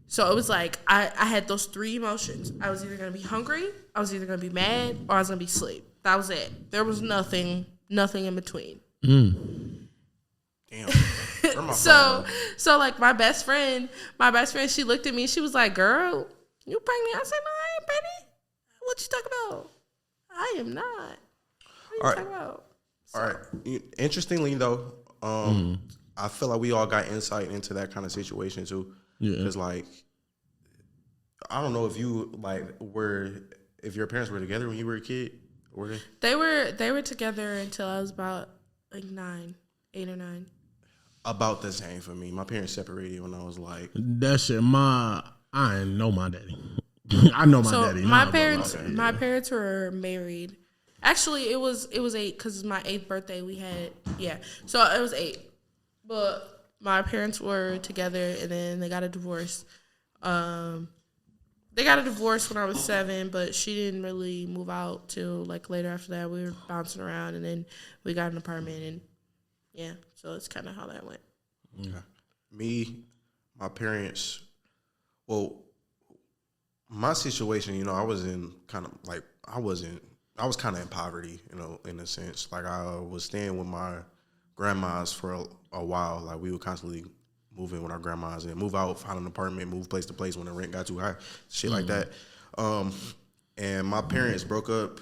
So it was like I had those 3 emotions. I was either going to be hungry, I was either going to be mad, or I was going to be asleep. That was it. There was nothing in between. Damn. So like my best friend, she looked at me. She was like, "Girl, you pregnant?" I said, "No, I ain't pregnant. What you talking about? I am not." What are you talking about? All right. Interestingly though, I feel like we all got insight into that kind of situation too. Yeah. Because like, I don't know if you like if your parents were together when you were a kid. Were they? They were together until I was about like 8 or 9. About the same for me. My parents separated when I was like that shit. I ain't know my daddy. I know my daddy. My parents were married. Actually, it was 8 because it's my 8th birthday. We had so it was 8, but my parents were together and then they got a divorce. They got a divorce when I was 7, but she didn't really move out till like later after that. We were bouncing around and then we got an apartment and so it's kind of how that went. Okay. Me, my parents, well, my situation, I was in kind of like, I was kind of in poverty, in a sense. Like I was staying with my grandmas for a while. Like we would constantly move in with our grandmas and move out, find an apartment, move place to place when the rent got too high, shit like that. And my parents broke up.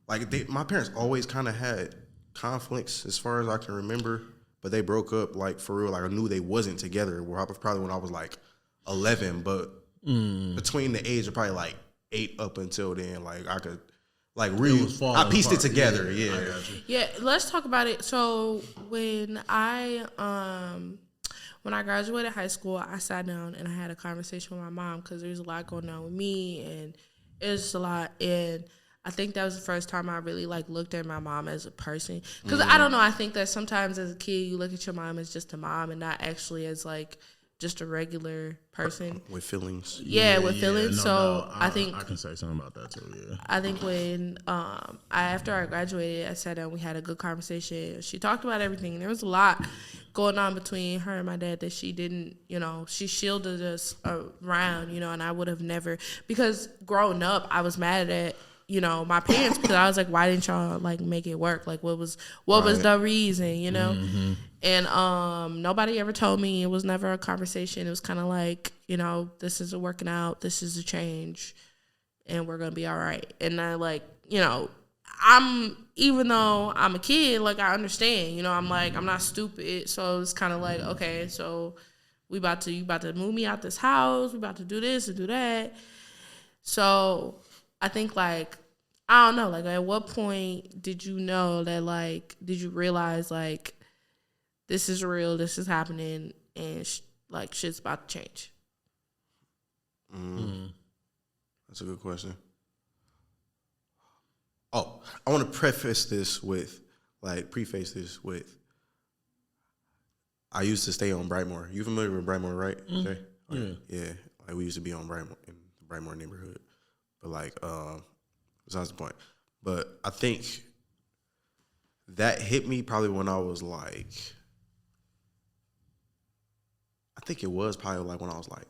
Like my parents always kind of had conflicts as far as I can remember, but they broke up like for real. Like I knew they wasn't together. Probably when I was like 11, but between the age of probably like 8 up until then, like I could like I pieced it apart. together. Yeah, Yeah. I got you. Yeah, let's talk about it. So when I graduated high school, I sat down and I had a conversation with my mom because there's a lot going on with me, and it's just a lot. And I think that was the first time I really like looked at my mom as a person. Because I don't know, I think that sometimes as a kid you look at your mom as just a mom and not actually as like just a regular person with feelings. Yeah, with feelings. No, so no, I think I can say something about that too. Yeah, I think when after I graduated, I sat down, we had a good conversation. She talked about everything. There was a lot going on between her and my dad that she didn't, she shielded us around, and I would have never, because growing up, I was mad at my parents because I was like, why didn't y'all like make it work? Like what was the reason, Mm-hmm. And nobody ever told me. It was never a conversation. It was kind of like, this isn't working out. This is a change and we're going to be all right. And I like, even though I'm a kid, like I understand, I'm like, I'm not stupid. So it's kind of like, okay, so you about to move me out this house. We about to do this and do that. So I think like, I don't know, like at what point did you know that like, did you realize like this is real, this is happening, and like shit's about to change? That's a good question. Oh, I want to preface this with, I used to stay on Brightmoor. You familiar with Brightmoor, right? Okay. Yeah. Like we used to be on Brightmoor, in the Brightmoor neighborhood. But like, besides the point. But I think that hit me probably when I was like, I think it was probably like when I was like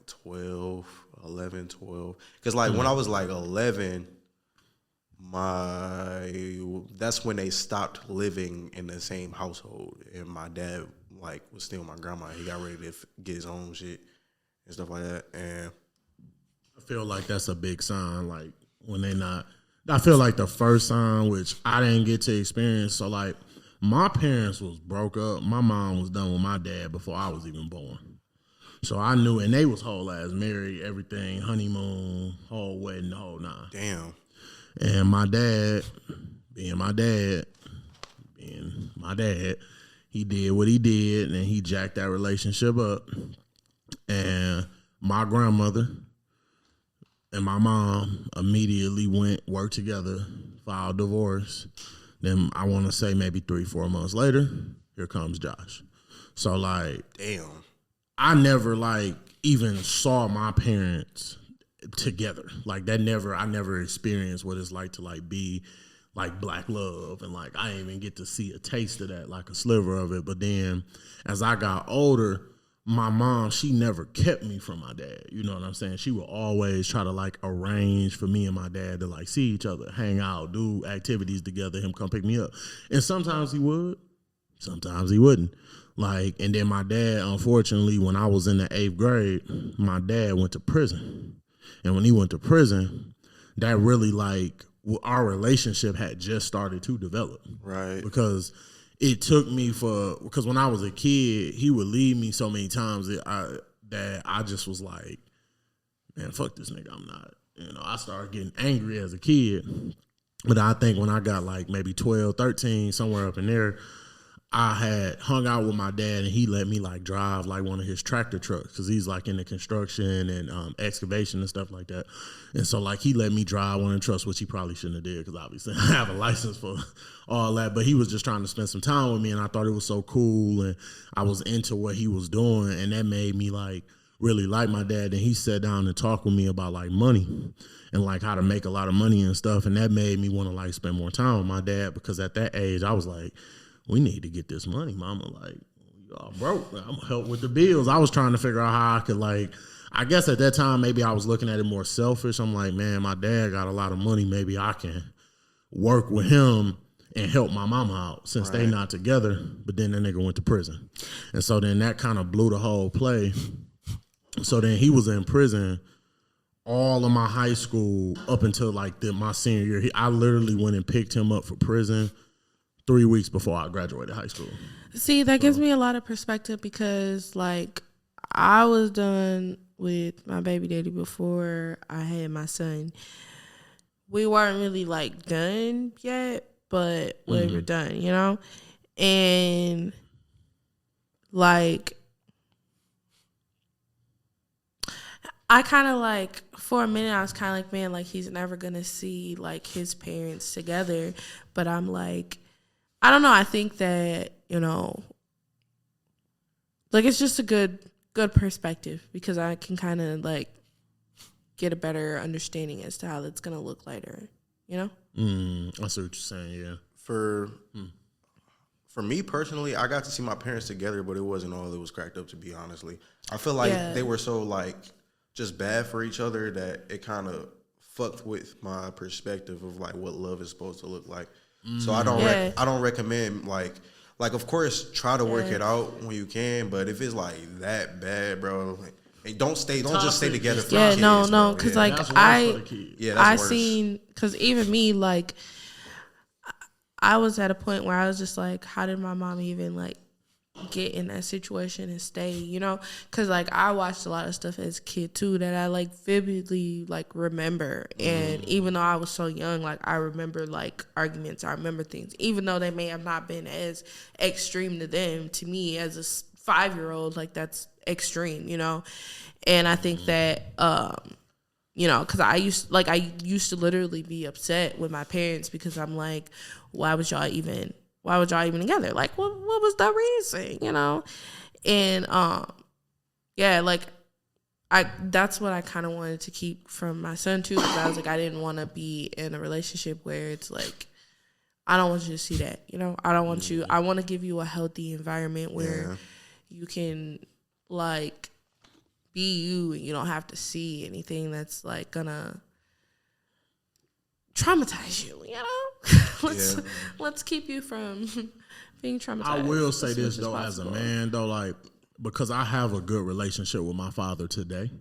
11, 12. Because like when I was like 11, that's when they stopped living in the same household. And my dad like was still my grandma. He got ready to get his own shit and stuff like that. And I feel like that's a big sign. Like when they not, I feel like the first sign, which I didn't get to experience. So like my parents was broke up. My mom was done with my dad before I was even born. So I knew, and they was whole ass married, everything, honeymoon, whole wedding, the whole nine. Damn. And my dad, being my dad, he did what he did, and he jacked that relationship up. And my grandmother and my mom immediately worked together, filed divorce. Then I want to say maybe 3-4 months later, here comes Josh. So like, damn. I never like even saw my parents together. Like I never experienced what it's like to like be like black love, and like I didn't even get to see a taste of that, like a sliver of it. But then as I got older, my mom, she never kept me from my dad. You know what I'm saying? She would always try to like arrange for me and my dad to like see each other, hang out, do activities together, him come pick me up. And sometimes he would, sometimes he wouldn't. Like, and then my dad, unfortunately, when I was in the 8th grade, my dad went to prison. And when he went to prison, that really like our relationship had just started to develop. Right. Because it took me because when I was a kid, he would leave me so many times that I just was like, man, fuck this nigga, I'm not. I started getting angry as a kid. But I think when I got like maybe 12, 13, somewhere up in there, I had hung out with my dad, and he let me like drive like one of his tractor trucks because he's like into construction and excavation and stuff like that. And so like he let me drive one of the trucks, which he probably shouldn't have did because obviously I have a license for all that. But he was just trying to spend some time with me, and I thought it was so cool, and I was into what he was doing, and that made me like really like my dad. And he sat down and talked with me about like money and like how to make a lot of money and stuff, and that made me want to like spend more time with my dad because at that age I was like, we need to get this money, mama. Like, y'all broke. I'm gonna help with the bills. I was trying to figure out how I could like, I guess at that time, maybe I was looking at it more selfish. I'm like, man, my dad got a lot of money. Maybe I can work with him and help my mama out since they not together. But then the nigga went to prison. And so then that kind of blew the whole play. So then he was in prison all of my high school up until like my senior year. I literally went and picked him up for prison 3 weeks before I graduated high school. See, that gives me a lot of perspective because, like, I was done with my baby daddy before I had my son. we weren't really like done yet, but we were done, you know? And like, I kind of like, for a minute, I was kind of like, man, like he's never going to see like his parents together. But I'm like, I don't know. I think that, you know, like it's just a good perspective because I can kind of like get a better understanding as to how that's going to look later, you know? I see what you're saying, yeah. For me personally, I got to see my parents together, but it wasn't all it was cracked up, to be honestly. I feel like they were so like just bad for each other that it kind of fucked with my perspective of like what love is supposed to look like. So I don't recommend like of course try to work it out when you can, but if it's like that bad, bro, like, don't just stay together for kids. No, because like I worse. seen, because even me, like I was at a point where I was just like, how did my mom even like get in that situation and stay, you know? Because like I watched a lot of stuff as a kid too that I like vividly like remember, and even though I was so young, like I remember like arguments, I remember things, even though they may have not been as extreme to them. To me as a 5-year-old, like that's extreme, you know? And I think that you know, because I used to literally be upset with my parents because I'm like, why was y'all even together? Like, what was the reason, you know? And like that's what I kind of wanted to keep from my son too, because I was like, I didn't want to be in a relationship where it's like, I don't want you to see that, you know? I want to give you a healthy environment where you can like be you and you don't have to see anything that's like gonna traumatize you, you know? Let's keep you from being traumatized. I will say this though, as a man though, like, because I have a good relationship with my father today,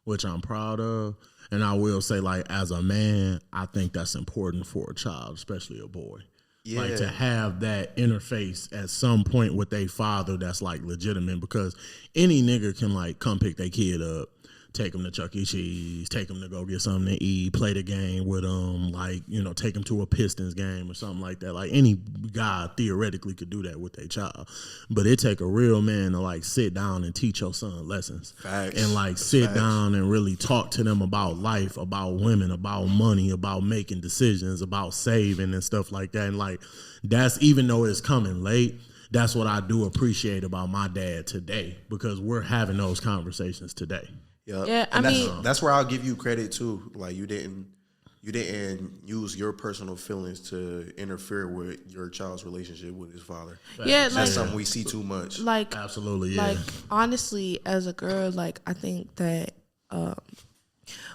which I'm proud of. And I will say, like, as a man, I think that's important for a child, especially a boy. Yeah. Like to have that interface at some point with a father that's like legitimate, because any nigga can like come pick their kid up, take them to Chuck E. Cheese, take them to go get something to eat, play the game with them, like, you know, take them to a Pistons game or something like that. Like any guy theoretically could do that with their child, but it take a real man to like sit down and teach your son lessons. Facts. And like sit down and really talk to them about life, about women, about money, about making decisions, about saving and stuff like that. And like that's, even though it's coming late, that's what I do appreciate about my dad today, because we're having those conversations today. Yep. Yeah, and that's where I'll give you credit too. Like you didn't use your personal feelings to interfere with your child's relationship with his father. Yeah, that's like, something we see too much. Like absolutely, yeah. Like honestly, as a girl, like I think that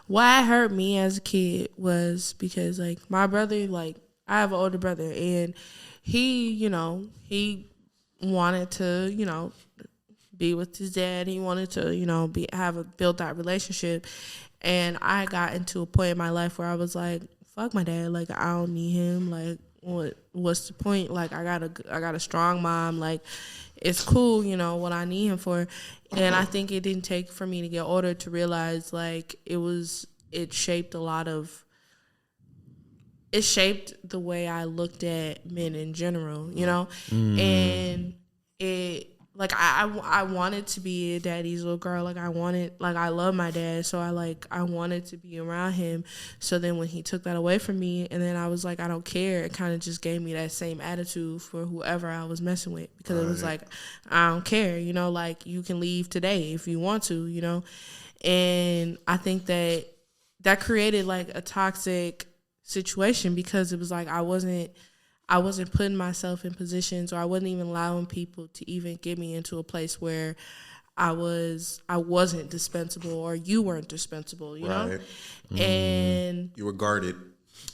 why it hurt me as a kid was because like my brother, like I have an older brother, and he, you know, he wanted to, you know, be with his dad. He wanted to, you know, build that relationship. And I got into a point in my life where I was like, fuck my dad. Like, I don't need him. Like, what's the point? Like, I got a strong mom. Like, it's cool, you know, what I need him for. And I think it didn't take for me to get older to realize, like, it shaped the way I looked at men in general, you know? And it, like, I wanted to be a daddy's little girl. Like, I love my dad. So I wanted to be around him. So then when he took that away from me, and then I was like, I don't care. It kind of just gave me that same attitude for whoever I was messing with, because it was like, I don't care, you know, like you can leave today if you want to, you know? And I think that created like a toxic situation, because it was like, I wasn't putting myself in positions, or I wasn't even allowing people to even get me into a place where I wasn't dispensable, or you weren't dispensable, you know? And you were guarded.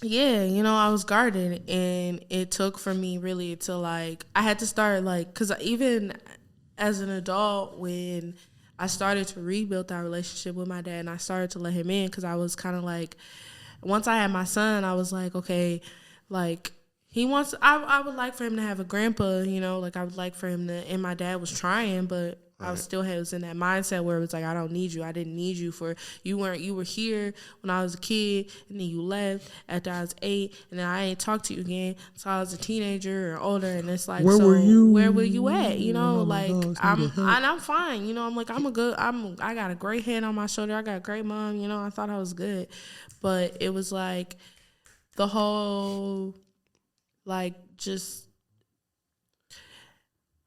Yeah, you know, I was guarded, and it took for me really to like, I had to start like, because even as an adult, when I started to rebuild that relationship with my dad and I started to let him in, because I was kind of like, once I had my son, I was like, okay, like, I would like for him to have a grandpa, you know, like I would like for him to, and my dad was trying, but I was in that mindset where it was like, I don't need you. I didn't need you you were here when I was a kid, and then you left after I was 8, and then I ain't talked to you again until I was a teenager or older, and it's like, where were you at? You know, like I'm fine. You know, I'm like, I got a great head on my shoulder. I got a great mom. You know, I thought I was good, but it was like the whole, like, just,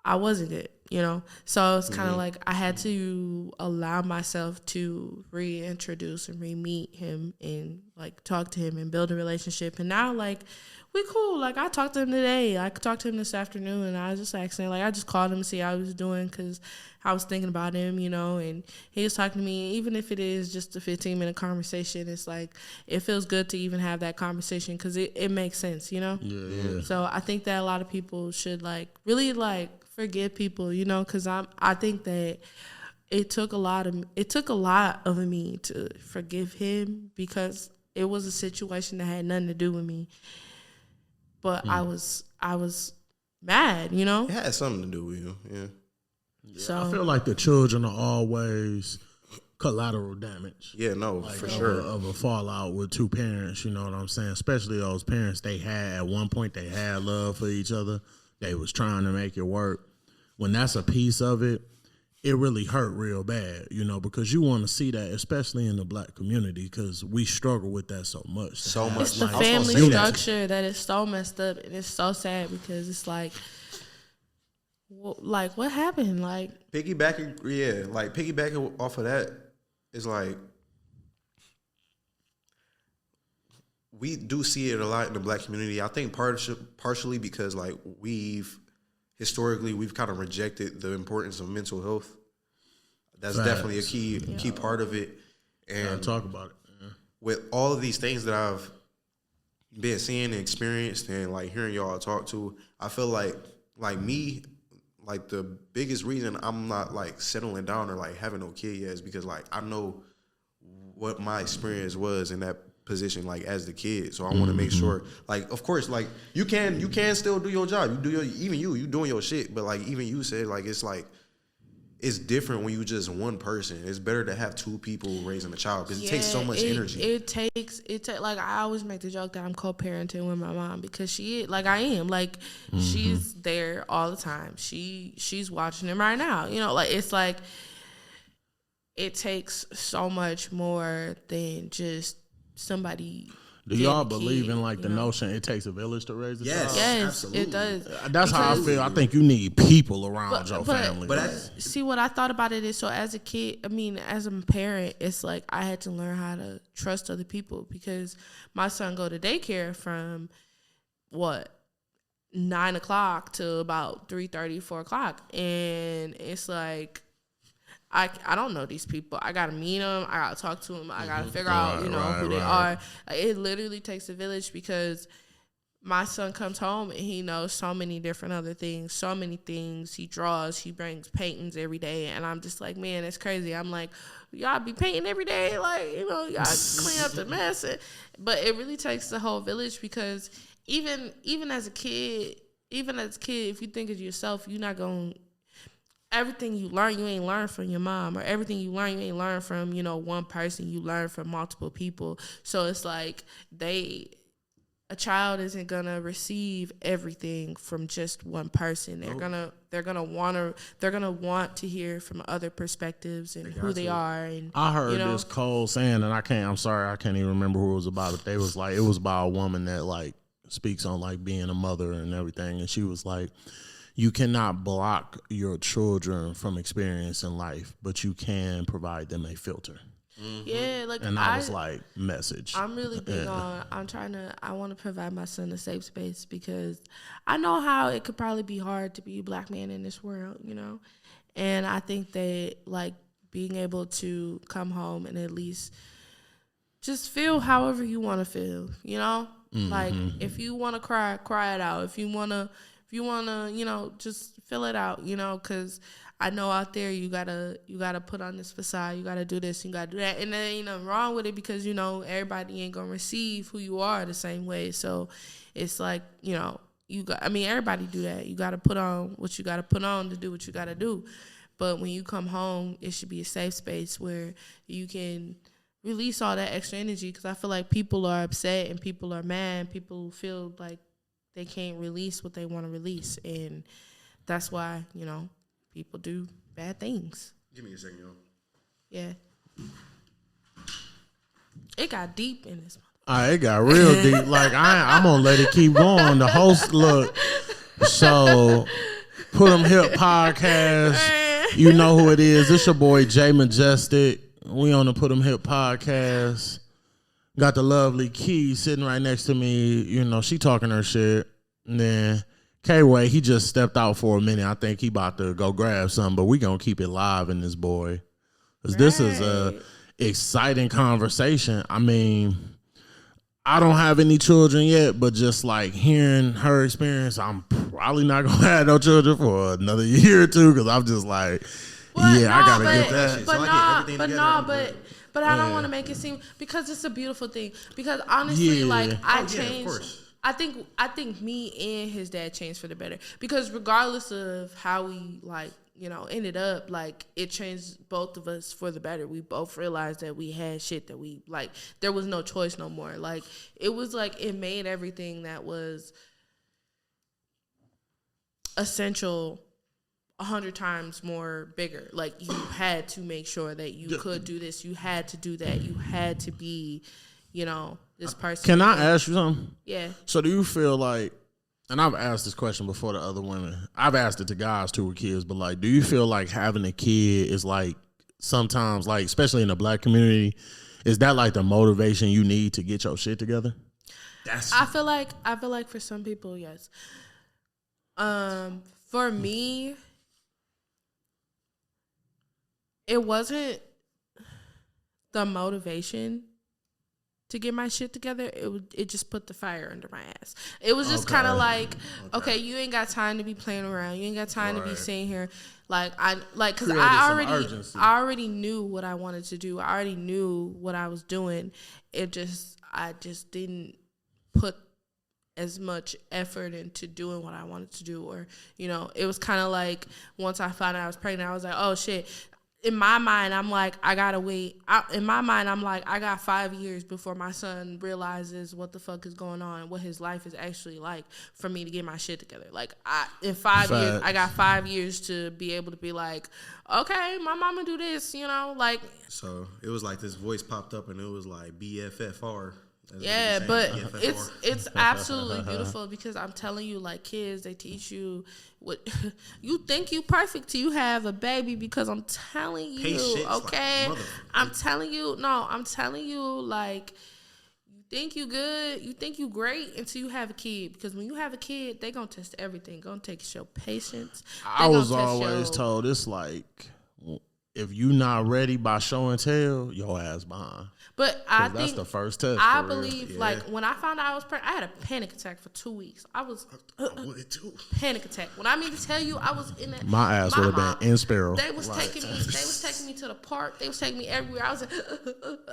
I wasn't it, you know? So it's kind of like I had to allow myself to reintroduce and re-meet him and, like, talk to him and build a relationship. And now, like, we cool. Like, I talked to him today. I talked to him this afternoon, and I was just asking, like, I just called him to see how he was doing because I was thinking about him, you know, and he was talking to me. Even if it is just a 15-minute conversation, it's like, it feels good to even have that conversation because it makes sense, you know? Yeah. So I think that a lot of people should, like, really, like, forgive people, you know, because I think that it took a lot of me to forgive him because it was a situation that had nothing to do with me. But I was mad, you know? It had something to do with you, yeah. So I feel like the children are always collateral damage. Yeah, no, like for sure. Of a fallout with two parents, you know what I'm saying? Especially those parents, at one point, they had love for each other. They was trying to make it work. When that's a piece of it, it really hurt real bad, you know, because you want to see that, especially in the Black community, because we struggle with that so much. So much. It's the family structure that is so messed up, and it's so sad because it's like, what happened? Like, piggybacking off of that is like, we do see it a lot in the Black community. I think partially because, like, we've kind of rejected the importance of mental health. That's definitely a key part of it. And talk about it. Yeah. With all of these things that I've been seeing and experienced and, like, hearing y'all talk to, I feel like me, like, the biggest reason I'm not, like, settling down or, like, having no kid yet is because, like, I know what my experience was in that position, like, as the kid. So I want to make sure, like, of course, like, you can still do your job. You doing your shit, but, like, even you said, like, it's different when you just one person. It's better to have two people raising a child because it takes so much energy. It takes like, I always make the joke that I'm co-parenting with my mom because she, like, I am, like, she's there all the time. She's watching him right now. You know, like, it's like, it takes so much more than just somebody. Do y'all believe in, like, the notion it takes a village to raise a child? Yes, absolutely. it does. That's how I feel. I think you need people around your family. But see, what I thought about it is, so as a kid, as a parent, it's like I had to learn how to trust other people because my son go to daycare from 9 o'clock to about 3:30, 4 o'clock, and it's like, I don't know these people. I got to meet them. I got to talk to them. I got to figure out, who they are. Like, it literally takes a village because my son comes home and he knows so many different other things, so many things. He draws. He brings paintings every day. And I'm just like, man, it's crazy. I'm like, y'all be painting every day? Like, y'all clean up the mess. But it really takes the whole village because even as a kid, if you think of yourself, you're not going to, everything you learn, you ain't learn from your mom, or everything you learn, you ain't learn from, one person. You learn from multiple people. So it's like a child isn't gonna receive everything from just one person. They're gonna want to hear from other perspectives and who they are. And I heard this cold saying, and I'm sorry, I can't even remember who it was about. But they was like, it was about a woman that, like, speaks on, like, being a mother and everything, and she was like, you cannot block your children from experiencing life, but you can provide them a filter. Yeah, like, and I was like, message. I'm really big on. I want to provide my son a safe space because I know how it could probably be hard to be a Black man in this world, and I think that, like, being able to come home and at least just feel however you want to feel, like, if you want to cry it out. If you want to, just fill it out, because I know out there you gotta put on this facade, you gotta do this, you gotta do that, and there ain't nothing wrong with it because everybody ain't gonna receive who you are the same way. So it's like, everybody do that. You gotta put on what you gotta put on to do what you gotta do. But when you come home, it should be a safe space where you can release all that extra energy, because I feel like people are upset and people are mad. People feel like they can't release what they want to release. And that's why, you know, people do bad things. Give me a second, yo. Yeah. It got deep in this. It got real deep. Like, I'm going to let it keep going. The host, look. So, Put 'em Hip Podcast. You know who it is. It's your boy, Jay Majestic. We on the Put 'em Hip Podcast. Got the lovely Key sitting right next to me. You know, she talking her shit. And then K.Way, he just stepped out for a minute. I think he about to go grab something, but we going to keep it live in this boy. Because this is a exciting conversation. I mean, I don't have any children yet, but just like hearing her experience, I'm probably not going to have no children for another year or two, because I'm just like, I got to get that. But I don't want to make it seem, because it's a beautiful thing. Because honestly, I changed. I think me and his dad changed for the better, because regardless of how we ended up, it changed both of us for the better. We both realized that we had shit that we there was no choice no more. It was it made everything that was essential 100 times more bigger. You had to make sure that you could do this. You had to do that. You had to be, this person. Can I ask you something? Yeah. So do you feel like, and I've asked this question before to other women, I've asked it to guys too with kids, but do you feel like having a kid is sometimes especially in the Black community, is that the motivation you need to get your shit together? I feel like for some people, yes. For me, it wasn't the motivation to get my shit together. It just put the fire under my ass. It was just kind of okay, you ain't got time to be playing around. You ain't got time to be sitting here because I already knew what I wanted to do. I already knew what I was doing. I just didn't put as much effort into doing what I wanted to do, or it was kind of once I found out I was pregnant, I was like, oh shit. In my mind, I'm I gotta wait. In my mind, I'm I got 5 years before my son realizes what the fuck is going on and what his life is actually like for me to get my shit together. In 5 years, I got 5 years to be able to be okay, my mama do this, So it was this voice popped up and it was BFFR. Yeah, but it's absolutely beautiful, because I'm telling you, kids, they teach you what you think you perfect till you have a baby, because I'm telling you, patience, okay? I'm telling you, you think you good, you think you great until you have a kid, because when you have a kid, they gonna test everything. Gonna take your patience. I was always told it's if you not ready by show and tell, your ass behind. But I think that's the first test. I believe, when I found out I was pregnant, I had a panic attack for 2 weeks. I would too. Panic attack. When I mean to tell you, I was in that. My ass would have been in spiral. They was taking me. They was taking me to the park. They was taking me everywhere. I was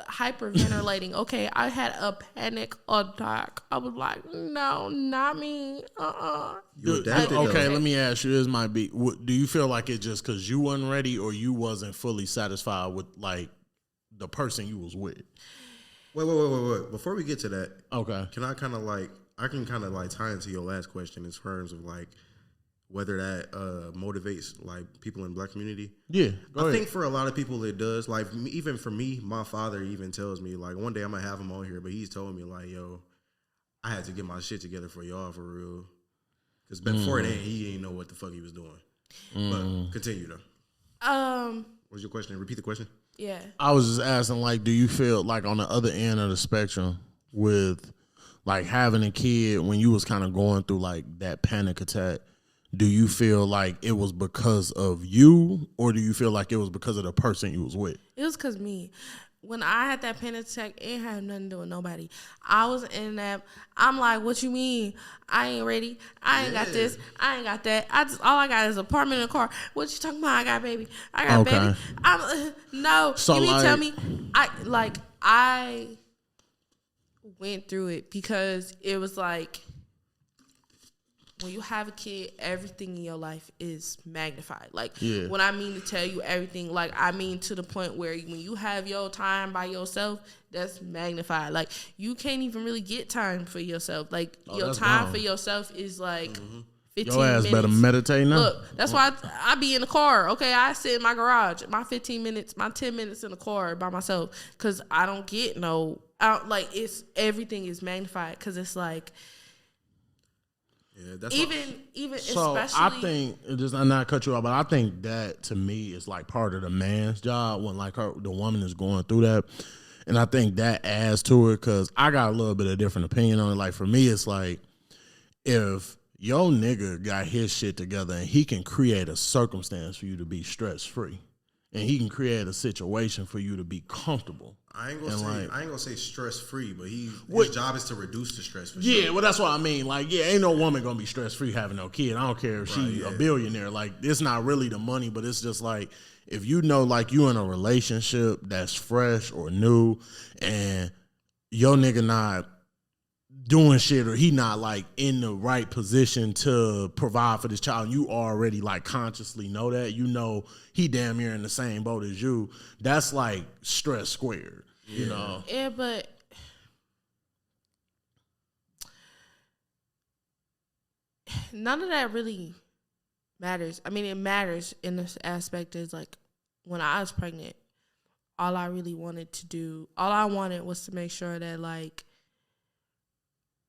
hyperventilating. Okay, I had a panic attack. I was no, not me. Okay, let me ask you. This might be. Do you feel like it's just because you wasn't ready, or you wasn't fully satisfied with the person you was with? Wait. Before we get to that, okay, can I kind of I can kind of tie into your last question in terms of whether that motivates people in Black community. Yeah, I think for a lot of people it does. Even for me, my father even tells me one day I'm gonna have him on here, but he's told me yo, I had to get my shit together for y'all for real. Because before then he didn't know what the fuck he was doing. But continue though. What's your question? Repeat the question. Yeah. I was just asking, do you feel on the other end of the spectrum with having a kid, when you was kind of going through that panic attack, do you feel it was because of you, or do you feel it was because of the person you was with? It was because me. When I had that panic attack, it had nothing to do with nobody. I was in that. I'm what you mean? I ain't ready. I ain't got this. I ain't got that. All I got is an apartment and a car. What you talking about? I got baby. I got baby. No. So you mean tell me? I went through it because it was when you have a kid, everything in your life is magnified. Like, Yeah. when I mean to tell you everything, like, I mean to the point where when you have your time by yourself, that's magnified. Like, you can't even really get time for yourself. Like, your time for yourself is like 15 Your ass minutes. better meditate now. Look, that's why I be in the car. Okay, I sit in my garage, my 15 minutes, my 10 minutes in the car by myself, because I don't get like, it's everything is magnified, because it's like, yeah, that's even so especially. I think, I'm not cut you off, but I think that to me is like part of the man's job when like the woman is going through that, and I think that adds to it, because I got a little bit of different opinion on it. Like, for me, it's like, if your nigga got his shit together and he can create a circumstance for you to be stress free, and he can create a situation for you to be comfortable. I ain't gonna say stress free, but his job is to reduce the stress. For yeah, sure. well, that's what I mean. Like, yeah, ain't no woman gonna be stress free having no kid. I don't care if she a billionaire. Like, it's not really the money, but it's just like, if you know, like, you in a relationship that's fresh or new, and your nigga not doing shit, or he not like in the right position to provide for this child, and you already like consciously know that, you know he damn near in the same boat as you, that's like stress squared, you know? Yeah, but none of that really matters. I mean, it matters in this aspect is like, when I was pregnant, all I wanted was to make sure that, like,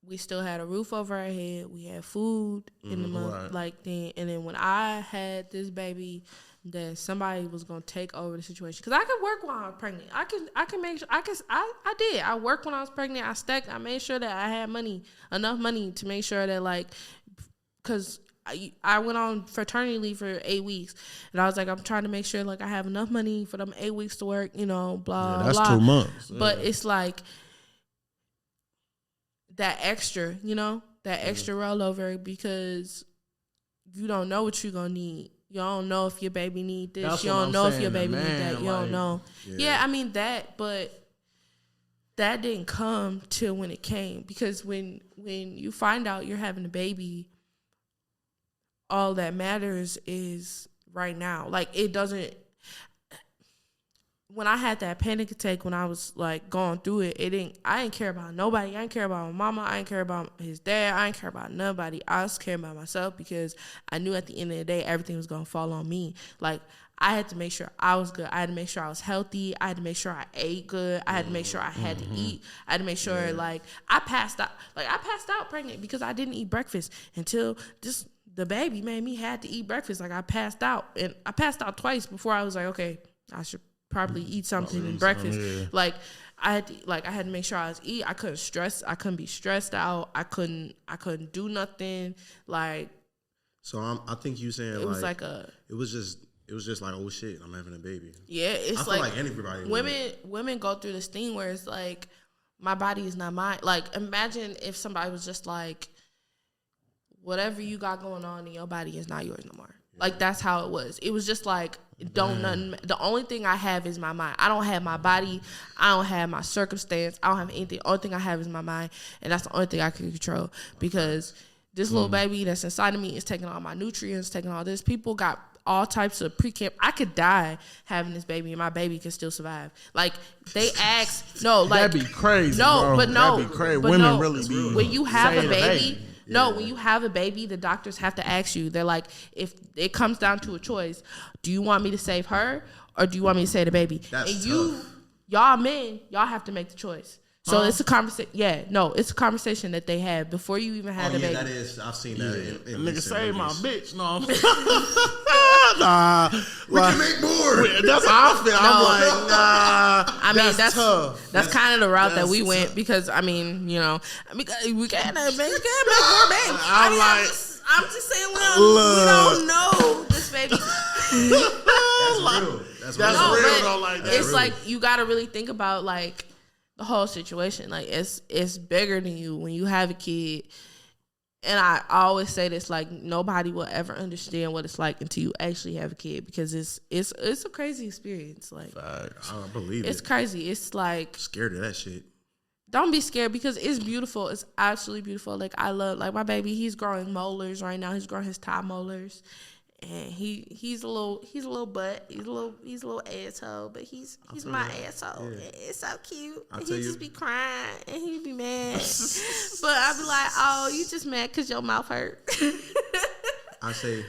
we still had a roof over our head. We had food in the month, right. like, then. And then when I had this baby, that somebody was gonna take over the situation, because I could work while I was pregnant. I can make sure. I did. I worked when I was pregnant. I stacked. I made sure that I had enough money to make sure that, like, because I went on fraternity leave for 8 weeks, and I was like, I'm trying to make sure, like, I have enough money for them 8 weeks to work. You know, blah blah. That's blah. 2 months. Yeah. But it's like, that extra, that extra rollover, because you don't know what you're gonna need. You don't know if your baby need this. That's you what don't I'm know if saying, your baby man, need that. You like, don't know. yeah. Yeah, I mean that, but that didn't come till when it came, because when you find out you're having a baby, all that matters is right now. Like, it doesn't. When I had that panic attack, when I was like going through it, I didn't care about nobody. I didn't care about my mama. I didn't care about his dad. I didn't care about nobody. I was caring about myself, because I knew at the end of the day, everything was going to fall on me. Like, I had to make sure I was good. I had to make sure I was healthy. I had to make sure I ate good. I had to make sure I had to eat. I had to make sure, like, I passed out. Like, I passed out pregnant because I didn't eat breakfast until the baby made me had to eat breakfast. Like, I passed out, and I passed out twice before I was like, okay, I should probably eat something in breakfast. Yeah. Like, I had to make sure I was eat. I couldn't be stressed out. I couldn't do nothing. Like, so I think you saying it was it was just like, oh shit, I'm having a baby. Yeah, it's I feel like everybody women go through this thing where it's like, my body is not mine. Like, imagine if somebody was just like, whatever you got going on in your body is not yours no more. Like, that's how it was. It was just like, the only thing I have is my mind. I don't have my body. I don't have my circumstance. I don't have anything. The only thing I have is my mind, and that's the only thing I can control, because this little baby that's inside of me is taking all my nutrients, taking all this. People got all types of pre-camp. I could die having this baby, and my baby can still survive. Like, they ask, no, like, that'd be crazy. No, bro. but no, that'd be crazy. But Women no, really be when you have a baby. Yeah. No, when you have a baby, the doctors have to ask you. They're like, if it comes down to a choice, do you want me to save her, or do you want me to save the baby? That's y'all men, y'all have to make the choice. So it's a conversation. Yeah, no, it's a conversation that they have before you even had the baby. That is, I've seen that. In nigga save my bitch. No, we can make more. That's how I feel. I'm like, nah. I mean, that's tough. That's kind of the route that we went, because I mean, we can't make more babies. I'm just saying, we don't know this baby. That's real though. Like, it's real. Like, you got to really think about, like, the whole situation. Like, it's bigger than you when you have a kid. And I always say this, like, nobody will ever understand what it's like until you actually have a kid, because it's a crazy experience. Like, I don't believe it's crazy. It's like, scared of that shit. don't be scared because it's beautiful. It's absolutely beautiful. Like I love, like my baby, he's growing molars right now. He's growing his top molars, and he's a little butt. He's a little asshole, but he's my asshole. Yeah. It's so cute. And he just be crying and he be mad, but I be like, oh, you just mad because your mouth hurt. I say,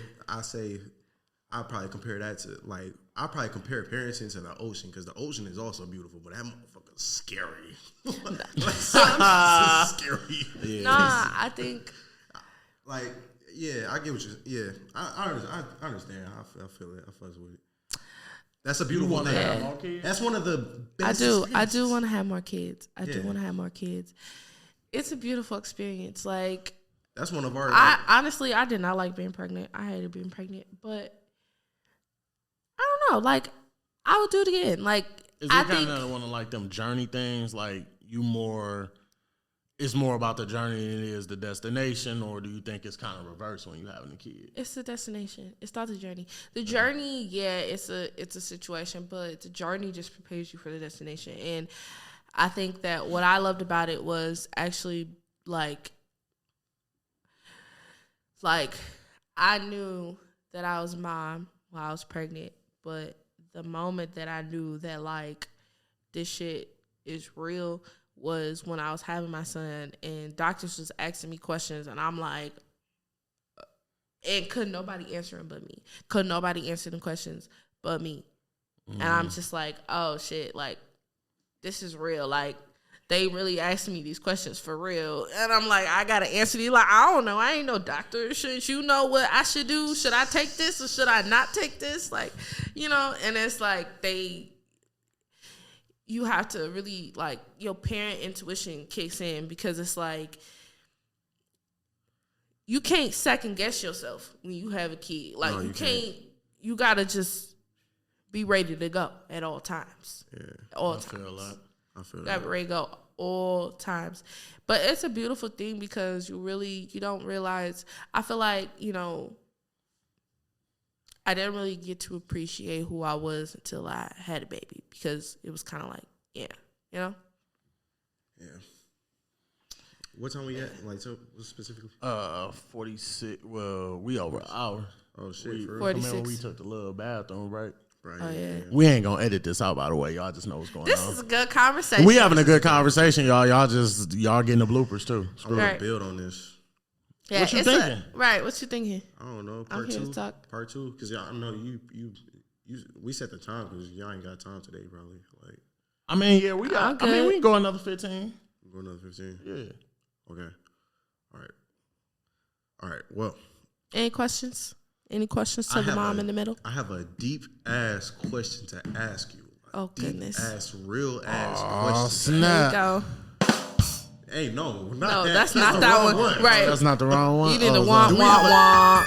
I'll probably compare that to like. I'll probably compare parenting to the ocean because the ocean is also beautiful, but that motherfucker's scary. Scary. Yeah. Nah, I think. Like, yeah, I get what you. Yeah, I understand. I feel it. I fuss with it. That's a beautiful thing. Have more kids? That's one of the best. I do want to have more kids. I do want to have more kids. It's a beautiful experience. Like that's one of our. Honestly, I did not like being pregnant. I hated being pregnant, but. I don't know. Like, I would do it again. Like, is it kind of one of like them journey things? Like, it's more about the journey than it is the destination, or do you think it's kind of reverse when you having a kid? It's the destination. It's not the journey. The journey, yeah, it's a situation, but the journey just prepares you for the destination. And I think that what I loved about it was actually like I knew that I was a mom while I was pregnant. But the moment that I knew that, like, this shit is real was when I was having my son and doctors was asking me questions and I'm like, and couldn't nobody answer them but me. Couldn't nobody answer them questions but me. Mm-hmm. And I'm just like, oh, shit, like, this is real. Like, they really asking me these questions for real. And I'm like, I got to answer these. Like, I don't know. I ain't no doctor. Shouldn't you know what I should do? Should I take this or should I not take this? Like, you know, and it's like you have to really, like, your parent intuition kicks in because it's like, you can't second guess yourself when you have a kid. Like, no, you can't. You got to just be ready to go at all times. Yeah. All times. I feel that. Ready to go all times. But it's a beautiful thing because you don't realize. I feel like, you know, I didn't really get to appreciate who I was until I had a baby because it was kind of like, yeah, you know? Yeah. What time we at? Like, so specifically? 46. Well, we over an hour. Oh, shit. 46. Remember we took the little bathroom, right? Right. Oh, yeah. We ain't gonna edit this out, by the way. Y'all just know what's going on. This is a good conversation. We having a good conversation, y'all. Y'all getting the bloopers too. I'm gonna build on this. Yeah, what you thinking? What you thinking? I don't know. I'm here to talk. Part two, because y'all know you. We set the time because y'all ain't got time today, probably. Like, I mean, yeah, we got. I mean, we can go another 15. Go another 15. Yeah. Okay. All right. Well. Any questions? Any questions to the mom in the middle? I have a deep ass question to ask you. Oh, goodness. Real ass Snap. question. There you go. Hey, no, not no, that. that's not that one. Right. That's not the wrong one. You did the womp. Yeah.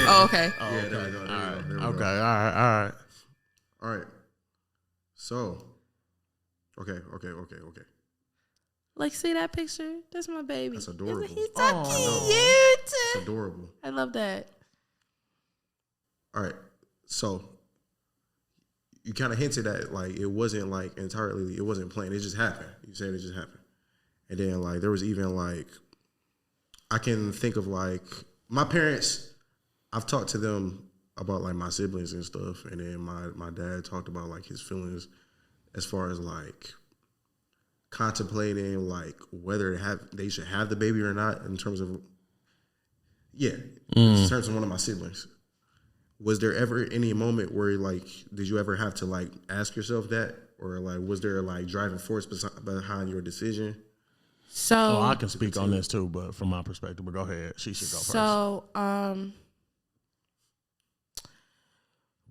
Oh, okay. Yeah, there we go. Okay. All right. So, okay. Like, see that picture? That's my baby. That's adorable. He's so cute. It's adorable. I love that. All right. So, you kind of hinted at, like, it wasn't, like, entirely, it wasn't planned. It just happened. You said it just happened. And then, like, there was even, like, I can think of, like, my parents, I've talked to them about, like, my siblings and stuff. And then my dad talked about, like, his feelings as far as, like, contemplating, like, whether they should have the baby or not in terms of, in terms of one of my siblings. Was there ever any moment where, like, did you ever have to, like, ask yourself that? Or, like, was there, like, driving force behind your decision? So I can speak on this too, but from my perspective, but go ahead. She should go first. So,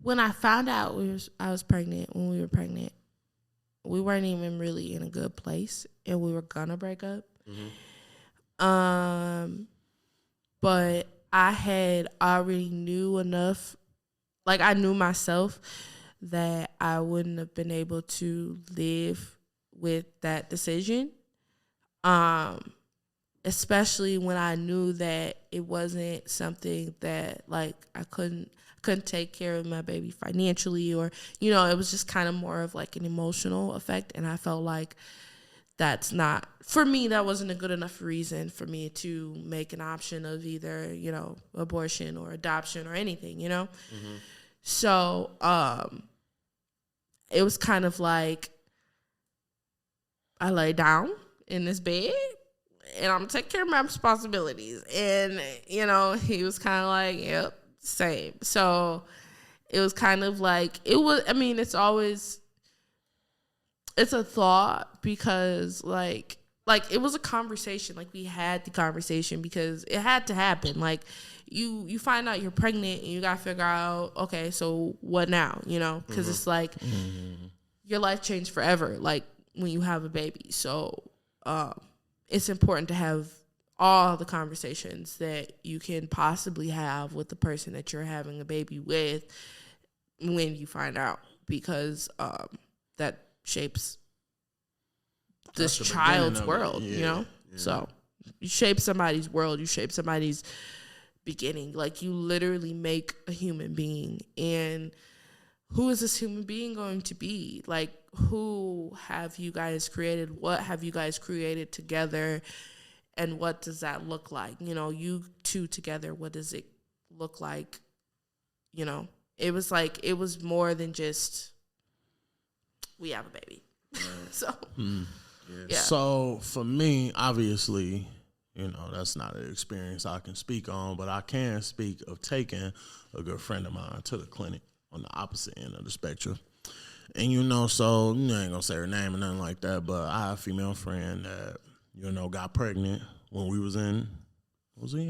when I found out I was pregnant, when we were pregnant, we weren't even really in a good place, and we were gonna break up. Mm-hmm. But I had already knew enough, like I knew myself that I wouldn't have been able to live with that decision. Especially when I knew that it wasn't something that, like, I couldn't take care of my baby financially, or, you know, it was just kind of more of like an emotional effect. And I felt like that's not, for me, that wasn't a good enough reason for me to make an option of either, you know, abortion or adoption or anything, you know? Mm-hmm. So it was kind of like I lay down in this bed and I'm taking care of my responsibilities. And, you know, he was kind of like, yep, same. So it was kind of like, it was, I mean, it's always, it's a thought because like it was a conversation. Like we had the conversation because it had to happen. Like you find out you're pregnant and you got to figure out, okay, so what now, you know? Because it's like your life changed forever, like when you have a baby. So it's important to have all the conversations that you can possibly have with the person that you're having a baby with when you find out, because that shapes this child's world, you know? Yeah. So you shape somebody's world, you shape somebody's beginning. Like you literally make a human being. And who is this human being going to be? Like, who have you guys created? What have you guys created together? And what does that look like? You know, you two together, what does it look like? You know, it was like, it was more than just, we have a baby. Right. So, yeah. So for me, obviously, you know, that's not an experience I can speak on, but I can speak of taking a good friend of mine to the clinic on the opposite end of the spectrum. And, you know, so you ain't going to say her name or nothing like that, but I have a female friend that, you know, got pregnant when we was in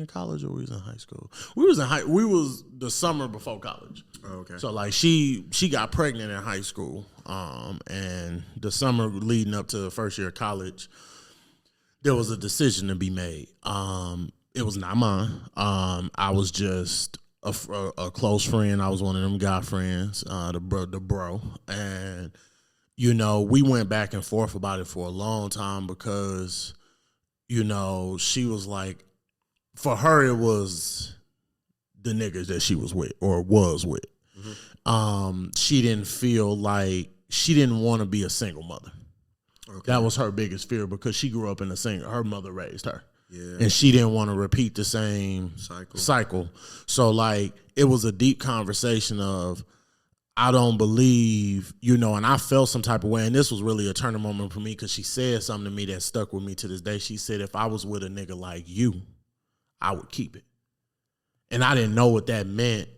college or we was in high school? We was the summer before college. Oh, okay. So like she got pregnant in high school, and the summer leading up to the first year of college, there was a decision to be made. It was not mine. I was just a close friend. I was one of them guy friends, the bro, and you know, we went back and forth about it for a long time because, you know, she was like, for her, it was the niggas that she was with or was with. Mm-hmm. She didn't feel like, she didn't want to be a single mother. Okay. That was her biggest fear because she grew up in a single, her mother raised her. Yeah. And she didn't want to repeat the same cycle. So like, it was a deep conversation of, I don't believe, you know, and I felt some type of way. And this was really a turning moment for me because she said something to me that stuck with me to this day. She said, if I was with a nigga like you, I would keep it. And I didn't know what that meant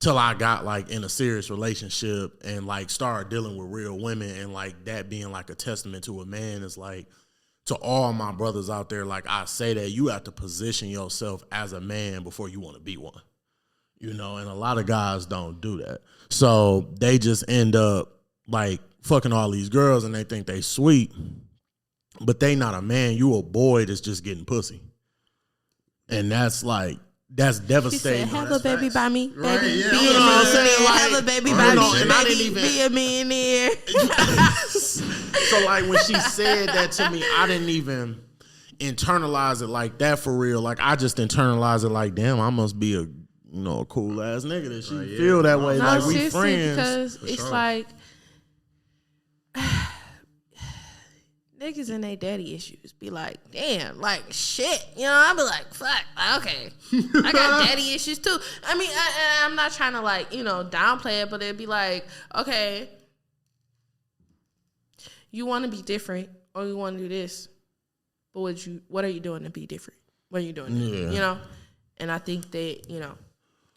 till I got like in a serious relationship and like started dealing with real women, and like that being like a testament to a man is like, to all my brothers out there, like I say that you have to position yourself as a man before you want to be one. You know, and a lot of guys don't do that. So they just end up like fucking all these girls and they think they sweet, but they not a man. You a boy that's just getting pussy. And that's like, that's devastating. She said, have a baby by me. Baby, right, yeah. Be You know what I'm saying? Like, have a baby by me. And I didn't even be a millionaire. So like when she said that to me, I didn't even internalize it like that for real. Like I just internalized it like, damn, I must be a, you know, a cool ass nigga that she feel that way. No, like we friends. Because it's like niggas and they daddy issues be like, damn, like shit. You know, I be like, fuck, okay. I got daddy issues too. I mean, I'm not trying to like, you know, downplay it, but it'd be like, okay, you want to be different or you want to do this, but what are you doing to be different? What are you doing? You know? And I think that, you know,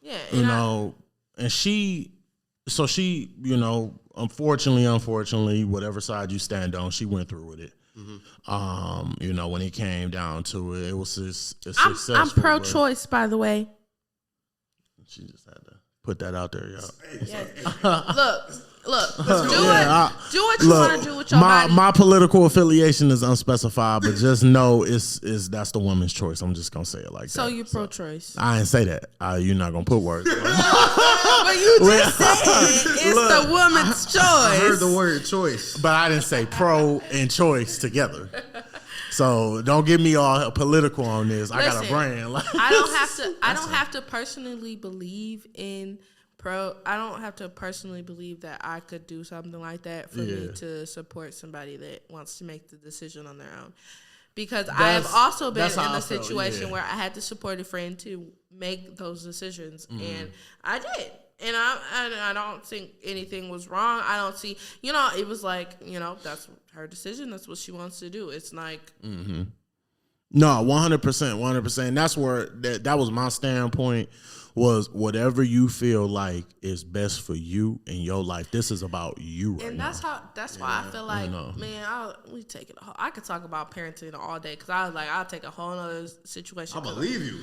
yeah. You know, and she, you know, unfortunately, whatever side you stand on, she went through with it. Mm-hmm. You know, when it came down to it, it was successful. I'm pro-choice, by the way. She just had to put that out there, y'all. Yeah. Look, do what you want to do with your body. My political affiliation is unspecified, but just know it's that's the woman's choice. I'm just gonna say it like that. So you're pro-choice. I didn't say that. You're not gonna put words. But you just said it's the woman's choice. I heard the word choice, but I didn't say pro and choice together. So don't get me all political on this. Listen, I got a brand. I don't have to personally believe in I don't have to personally believe that I could do something like that for me to support somebody that wants to make the decision on their own. Because I have also been in a situation where I had to support a friend to make those decisions, and I did. And I don't think anything was wrong. I don't see, it was like, that's her decision. That's what she wants to do. It's like. Mm-hmm. No, 100%. That's where that was my standpoint. Was whatever you feel like is best for you in your life. This is about you right now. And that's why I feel like, man, we take it. I could talk about parenting all day because I was like, I'll take a whole other situation. I believe you.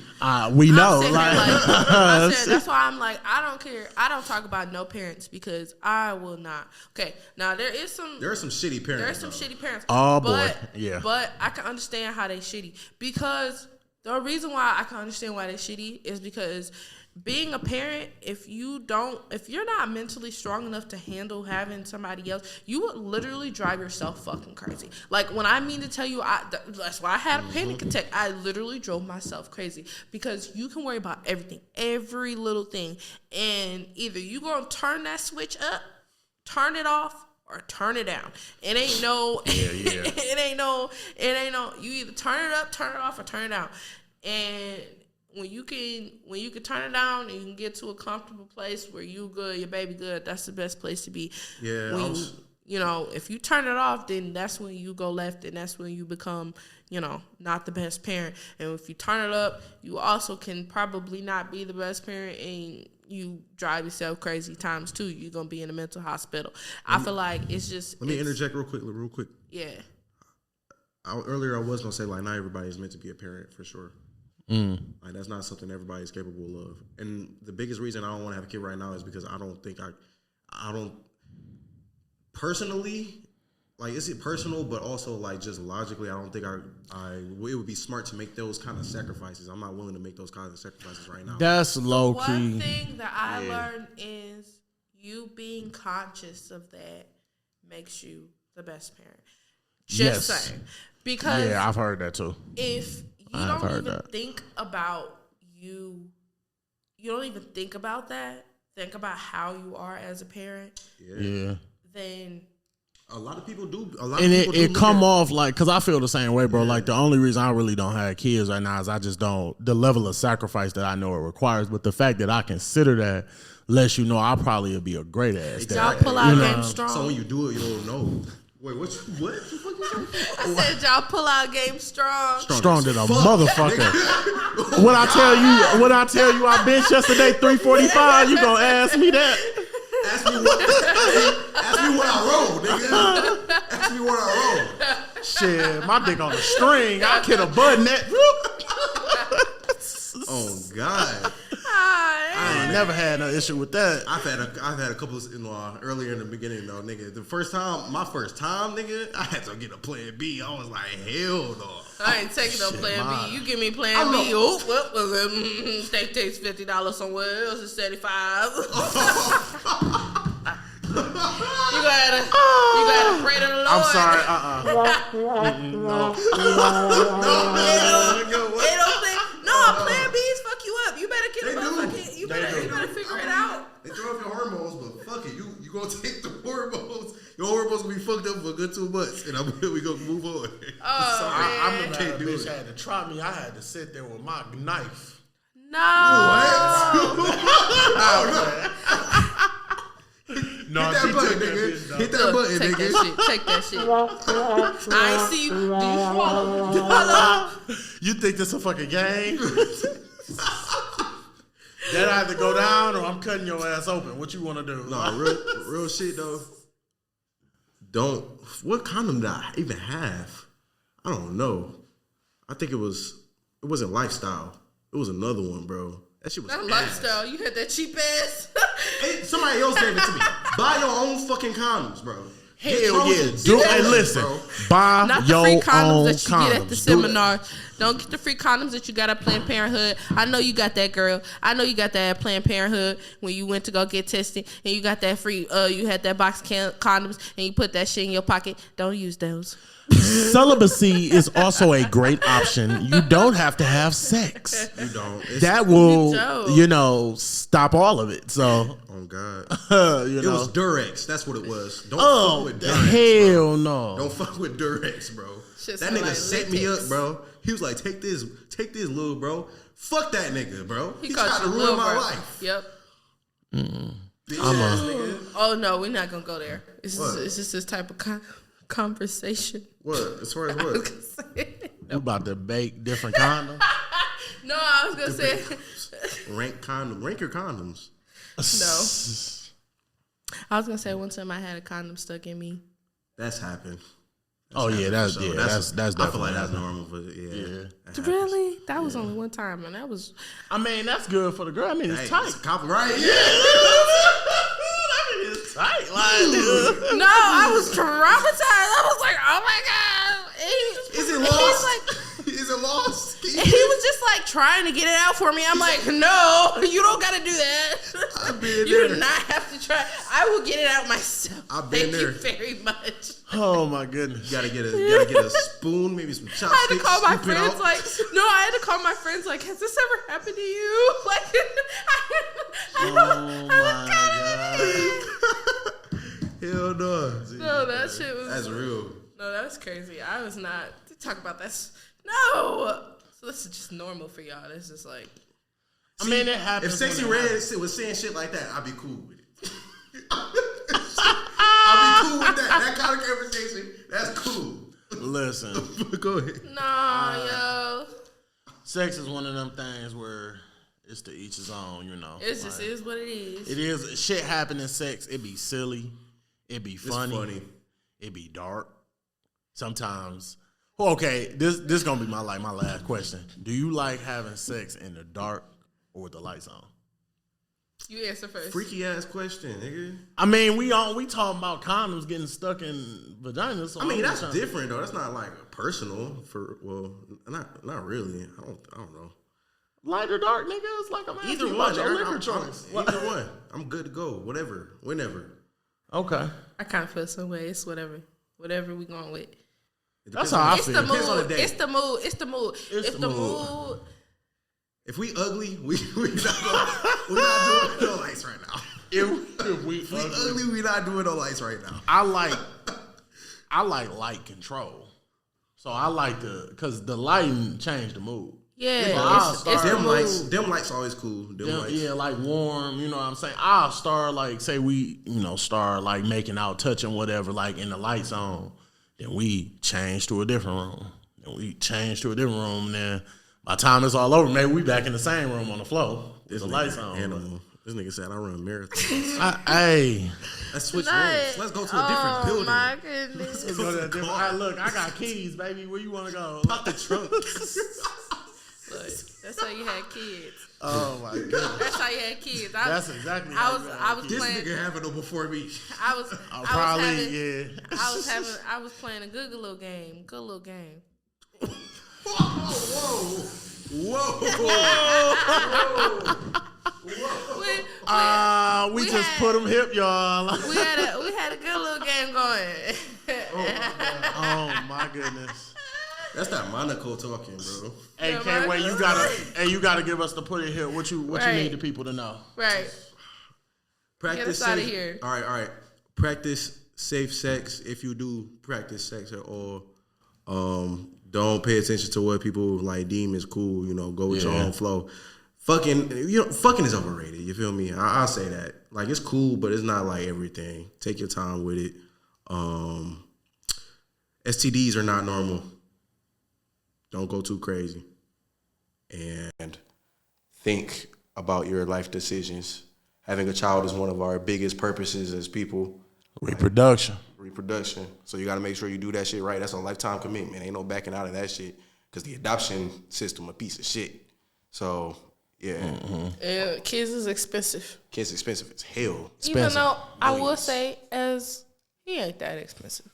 We know. That's why I'm like, I don't care. I don't talk about no parents because I will not. Okay, now there are some shitty parents. There are some shitty parents. Oh boy, yeah. But I can understand how they shitty because the reason why I can understand why they're shitty is because. Being a parent, if you're not mentally strong enough to handle having somebody else, you would literally drive yourself fucking crazy. Like when I mean to tell you, that's why I had a panic attack. I literally drove myself crazy because you can worry about everything, every little thing, and either you gonna turn that switch up, turn it off, or turn it down. It ain't no. It ain't no. You either turn it up, turn it off, or turn it down, and. When you can turn it down and you can get to a comfortable place where you good, your baby good, that's the best place to be. Yeah. If you turn it off, then that's when you go left and that's when you become, not the best parent. And if you turn it up, you also can probably not be the best parent and you drive yourself crazy times two. You're going to be in a mental hospital. I feel like it's just... Let me interject real quick. Yeah. Earlier I was going to say, like, not everybody is meant to be a parent for sure. Like that's not something everybody's capable of. And the biggest reason I don't want to have a kid right now is because I don't think I don't personally, like, is it personal, but also like just logically, I don't think it would be smart to make those kind of sacrifices. I'm not willing to make those kinds of sacrifices right now. That's low key. One thing that I learned is you being conscious of that makes you the best parent. Just saying. Because I've heard that too. If you don't even think about you don't even think about that. Think about how you are as a parent. Yeah. Then a lot of people do. It come off like, because I feel the same way, bro. Yeah. Like the only reason I really don't have kids right now is I just don't, the level of sacrifice that I know it requires. But the fact that I consider that lets you know I probably would be a great ass. Y'all pull out game strong. So when you do it, you don't know. Wait, what? I said y'all pull out game strong. Strong than a motherfucker. When I tell you I bench yesterday 345, you gonna ask me that? Ask me what I roll, nigga. Ask me what I roll. Shit, my dick on a string. I hit a button that. Oh God. I ain't never had no issue with that. I've had a couple of earlier in the beginning though, nigga. My first time, nigga, I had to get a plan B. I was like, hell no. I ain't taking no plan B. You give me plan B. What was it? Steak takes $50 somewhere else. It's $75. You gotta pray to the Lord. I'm sorry. No, plan B's fuck you up. You better get a motherfucking. You better figure it out. They throw up your hormones, but fuck it. You gonna take the hormones. Your hormones gonna be fucked up for a good 2 months, and we gonna move on. I remember that bitch had to try me. I had to sit there with my knife. No. No, hit that button, nigga. Hit that button, nigga. Take that shit. I ain't see you. Do you swallow? You think this a fucking game? That either go down or I'm cutting your ass open. What you want to do? No, real shit though. What condom did I even have? I don't know. I think it wasn't Lifestyle. It was another one, bro. That shit was not Lifestyle. You had that cheap ass. Hey, somebody else gave it to me. Buy your own fucking condoms, bro. Hell yeah. Listen. Buy not your the free condoms own that you get at the seminar. Don't get the free condoms that you got at Planned Parenthood. I know you got that, girl. I know you got that at Planned Parenthood when you went to go get tested and you got that free, you had that box condoms and you put that shit in your pocket. Don't use those. Celibacy is also a great option. You don't have to have sex. You don't. That will, stop all of it. So Oh God. It was Durex. That's what it was. Don't fuck with Durex. Hell no. Don't fuck with Durex, bro. Shit That smell nigga like set me latex. up, bro. He was like, take this, little bro. Fuck that nigga, bro. He called tried to you ruin little my bro. life. Yep. Bitch ass nigga. Oh no, we're not gonna go there. It's What? just this type of conversation. What? As far as what? You about to bake different condoms? No, I was gonna say Rank your condoms. no. I was gonna say one time I had a condom stuck in me. That's happened. That's definitely. I feel like that's happened. normal, but yeah. Really? That was only one time, and that was. I mean, that's good for the girl. I mean, it's tight. It's right? Yeah. I mean, it's tight. Like, No, I was traumatized. I was like, oh my God. Is it lost? Is it lost? And he was just like trying to get it out for me. I'm like, no, you don't got to do that. You do not have to try. I will get it out myself. I've been Thank there. you very much. oh my goodness. You gotta get a spoon, maybe some chopsticks. I had to call my scoop it friends out. like, no, I had to call my friends like, has this ever happened to you? Like, Oh my god. Hell no. No, that shit was. That's real. No, that was crazy. I was not to talk about that. No. So this is just normal for y'all. It's just like. I mean, it happens. If Sexy when it Red happens. was saying shit like that, I'd be cool with it. I'd be cool with that. That kind of conversation, that's cool. Listen, Go ahead. Nah, yo. sex is one of them things where it's to each his own, you know. It just is what it is. It is. Shit happen in sex. It be silly. It be funny. funny. It be dark. Sometimes. Okay, this gonna be my last question. Do you like having sex in the dark or with the lights on? You answer first. Freaky ass question, nigga. I mean, we talking about condoms getting stuck in vaginas. So I mean, I'm that's trying- different though. That's not like personal. Not really. I don't know. Light or dark, nigga. It's like I'm asking Either you one. about your liquor I'm- choice. Either one. I'm good to go. Whatever. Whenever. Okay. I kind of feel some way. It's whatever we going with. That's how I It's feel. the Depends on the mood. day. It's the mood. It's the mood. It's If the the mood. mood. If we ugly, we're not doing no lights right now. If we If we ugly, we not doing no lights right now. I like light control. So I like because the lighting changed the mood. Yeah, it's the Them mood. them lights always cool. Them lights. Yeah, like warm, you know what I'm saying? I'll start like, say we, start like making out, touching, whatever, like in the lights on. Then we change to a different room. And then by the time it's all over, maybe we back in the same room on the floor with the lights on. Animal. This nigga said I run marathons. Hey. Let's switch rooms. Let's go to a different building. Oh my goodness. Let's go to a different. Look, I got keys, baby. Where you want to go? Pop the trunk. Look, that's how you had kids. Oh my god. That's how you had kids. That's exactly. I was This playing. nigga having them before me. I was playing a good little game. Good little game. Whoa. We just put them hip, y'all. We had a good little game going. Oh my goodness. That's that Monaco talking, bro. Hey, K.Way, you gotta give us the put it here. What you need the people to know. Right. Practice Get us out of safe- here. All right. Practice safe sex if you do practice sex at all. Don't pay attention to what people like deem is cool. Go with your own flow. Fucking is overrated. You feel me? I'll say that. Like, it's cool, but it's not like everything. Take your time with it. STDs are not normal. Don't go too crazy. And think about your life decisions. Having a child is one of our biggest purposes as people. Reproduction. So you got to make sure you do that shit right. That's a lifetime commitment. Ain't no backing out of that shit because the adoption system a piece of shit. So, yeah. Mm-hmm. Yeah, kids is expensive. Kids expensive as hell. Even though I will say, he ain't that expensive.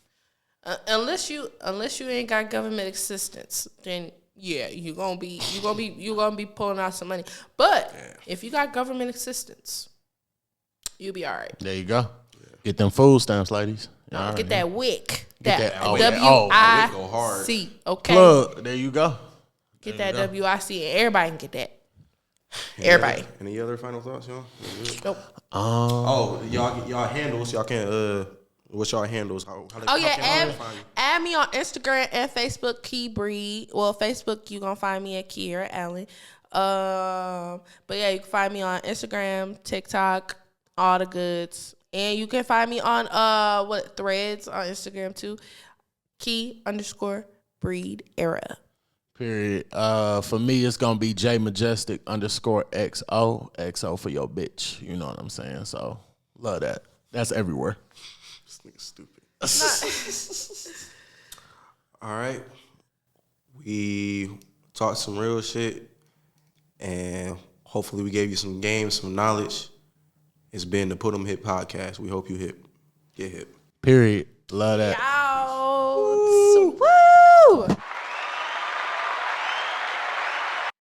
Unless you ain't got government assistance, then yeah, you gonna be pulling out some money. But if you got government assistance, you'll be all right. There you go. Get them food stamps, ladies. Get that WIC. Get that WIC. Okay. Plug. There you go. Get that WIC, and everybody can get that. Everybody. Any other final thoughts, y'all? Nope. Y'all handles. Y'all can what's y'all handles? Add me on Instagram and Facebook, Key Breed. Well, Facebook you gonna find me at Kiera Allen. But yeah, you can find me on Instagram, TikTok, all the goods, and you can find me on Threads on Instagram too. Key_Breed era. Period. For me, it's gonna be JMajestic_XO for your bitch. You know what I'm saying? So love that. That's everywhere. This nigga's stupid. All right, we talked some real shit, and hopefully we gave you some games, some knowledge. It's been the Put 'em Hip podcast. We hope you hip. Get hip. Period. Love that. Yeah.